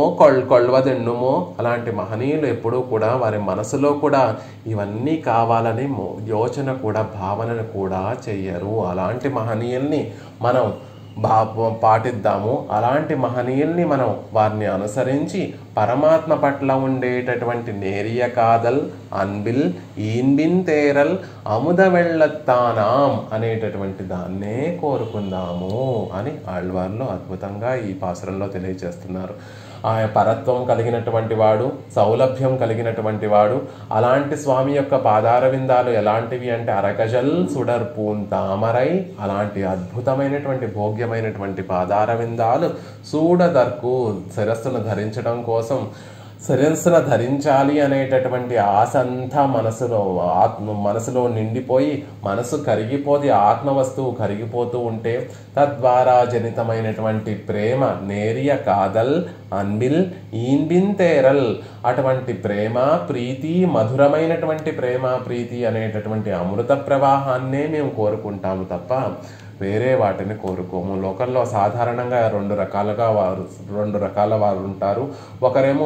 కొల్వదెన్నుమో అలాంటి మహనీయులు ఎప్పుడూ కూడా వారి మనసులో కూడా ఇవన్నీ కావాలని యోచన కూడా భావనను కూడా చెయ్యరు. అలాంటి మహనీయుల్ని మనం పాటిద్దాము. అలాంటి మహనీయుల్ని మనం వారిని అనుసరించి పరమాత్మ పట్ల ఉండేటటువంటి నేరియ కాదల్ అన్బిల్ ఈన్బిన్ తేరల్ అముద వెళ్ళత్తానాం అనేటటువంటి దాన్నే కోరుకుందాము అని ఆళ్వార్లు అద్భుతంగా ఈ పాసురంలో తెలియజేస్తున్నారు. ఆయన పరత్వం కలిగినటువంటి వాడు, సౌలభ్యం కలిగినటువంటి వాడు. అలాంటి స్వామి యొక్క పాదార విందాలు ఎలాంటివి అంటే అరగజల్ సుడర్పూన్ తామరై, అలాంటి అద్భుతమైనటువంటి భోగ్యమైనటువంటి పాదార విందాలు సూడదర్కు శిరస్సును ధరించడం కోసం శిరస్సును ధరించాలి అనేటటువంటి ఆశ అంతా మనసులో నిండిపోయి మనసు కరిగిపోతే ఆత్మవస్తువు కరిగిపోతూ ఉంటే తద్వారా జనితమైనటువంటి ప్రేమ నేరియ కాదల్ అన్బిల్ ఈన్బిన్ తేరల్ అటువంటి ప్రేమ ప్రీతి, మధురమైనటువంటి ప్రేమ ప్రీతి అనేటటువంటి అమృత ప్రవాహాన్నే మేము కోరుకుంటాము తప్ప వేరే వాటిని కోరుకోము. లోకంలో సాధారణంగా రెండు రకాల వారు ఉంటారు. ఒకరేమో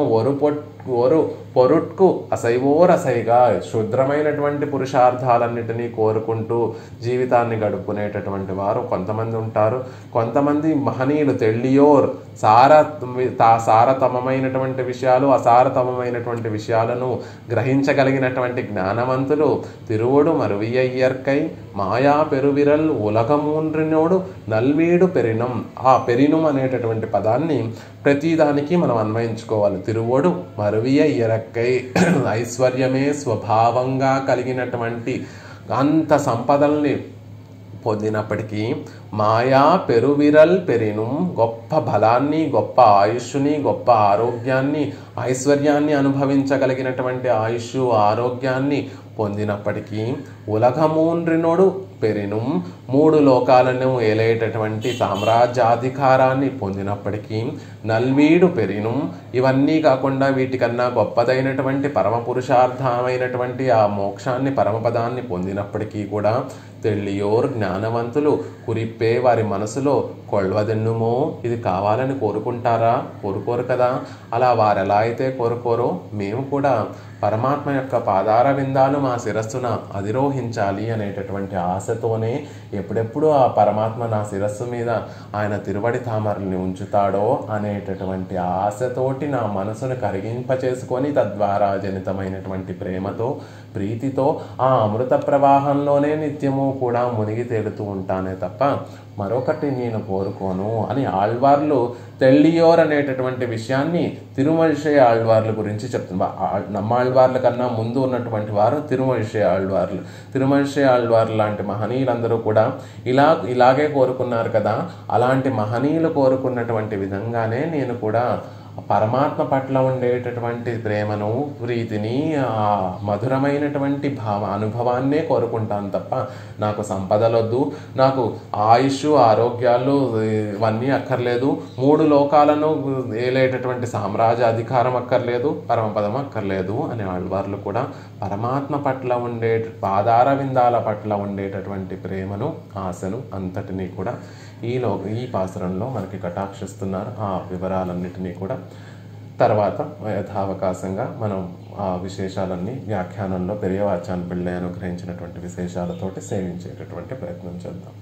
పొరుట్కు అసైగా శుద్రమైనటువంటి పురుషార్థాలన్నిటినీ కోరుకుంటూ జీవితాన్ని గడుపుకునేటటువంటి వారు కొంతమంది ఉంటారు. కొంతమంది మహనీయులు సారతమమైనటువంటి విషయాలు, అసారతమమైనటువంటి విషయాలను గ్రహించగలిగినటువంటి జ్ఞానవంతులు తిరువుడు మరువియ్యర్కై మాయా పెరువిరల్ ఉలగమూండ్రినోడు నల్వీడు పెరినం. ఆ పెరినం అనేటటువంటి పదాన్ని ప్రతిదానికి మనం అన్వయించుకోవాలి. తిరువుడు మరువియ్యర్కై ఐశ్వర్యమే స్వభావంగా కలిగినటువంటి అంత సంపదల్ని పొందినప్పటికీ మాయా పెరువిరల్ పెరిను గొప్ప బలాన్ని, గొప్ప ఆయుష్ని, గొప్ప ఆరోగ్యాన్ని, ఐశ్వర్యాన్ని అనుభవించగలిగినటువంటి ఆయుష్ ఆరోగ్యాన్ని పొందినప్పటికీ ఉలగమూండ్రినోడు పెరిను 3 లోకాలను ఏలేటటువంటి సామ్రాజ్యాధికారాన్ని పొందినప్పటికీ నల్వీడు పెరిను. ఇవన్నీ కాకుండా వీటికన్నా గొప్పదైనటువంటి పరమ పురుషార్థమైనటువంటి ఆ మోక్షాన్ని, పరమపదాన్ని పొందినప్పటికీ కూడా జ్ఞానవంతులు కురిప్పే వారి మనసులో కొల్వదెన్నుమో ఇది కావాలని కోరుకుంటారా? కోరుకోరు కదా. అలా వారు ఎలా అయితే కోరుకోరో మేము కూడా పరమాత్మ యొక్క పాదార విందాలు మా శిరస్సున అధిరోహించాలి అనేటటువంటి ఆశతోనే ఎప్పుడెప్పుడు ఆ పరమాత్మ నా శిరస్సు మీద ఆయన తిరువడి తామరల్ని ఉంచుతాడో అనేటటువంటి ఆశతోటి నా మనసును కరిగింపచేసుకొని తద్వారా జనితమైనటువంటి ప్రేమతో, ప్రీతితో ఆ అమృత ప్రవాహంలోనే నిత్యము కూడా మునిగి తేలుతూ ఉంటానే తప్ప మరొకటి నేను కోరుకోను అని ఆళ్వార్లు తెల్లియోర్ అనేటటువంటి విషయాన్ని తిరుమలిషే ఆళ్వార్ల గురించి చెప్తున్నారు. నమ్మాళ్వార్ల కన్నా ముందు ఉన్నటువంటి వారు తిరుమలిషే ఆళ్వార్లు. తిరుమలిషే ఆళ్వార్లు లాంటి మహనీయులందరూ కూడా ఇలాగే కోరుకున్నారు కదా. అలాంటి మహనీయులు కోరుకున్నటువంటి విధంగానే నేను కూడా పరమాత్మ పట్ల ఉండేటటువంటి ప్రేమను, ప్రీతిని, ఆ మధురమైనటువంటి అనుభవాన్నే కోరుకుంటాను తప్ప నాకు సంపదలొద్దు, నాకు ఆయుష్, ఆరోగ్యాలు ఇవన్నీ అక్కర్లేదు, 3 లోకాలను ఏలేటటువంటి సామ్రాజ్య అధికారం అక్కర్లేదు, పరమపదం అక్కర్లేదు అనే ఆళ్వార్లు కూడా పరమాత్మ పట్ల ఉండే పాదార విందాల పట్ల ఉండేటటువంటి ప్రేమను, ఆశను అంతటినీ కూడా ఈ పాసురంలో మనకి కటాక్షిస్తున్నారు. ఆ వివరాలన్నిటినీ కూడా తర్వాత యథావకాశంగా మనం ఆ విశేషాలన్నీ వ్యాఖ్యానంలో పెరియవాచాన్ పిళ్ళై అనుగ్రహించినటువంటి విశేషాలతోటి సేవించేటటువంటి ప్రయత్నం చేద్దాం.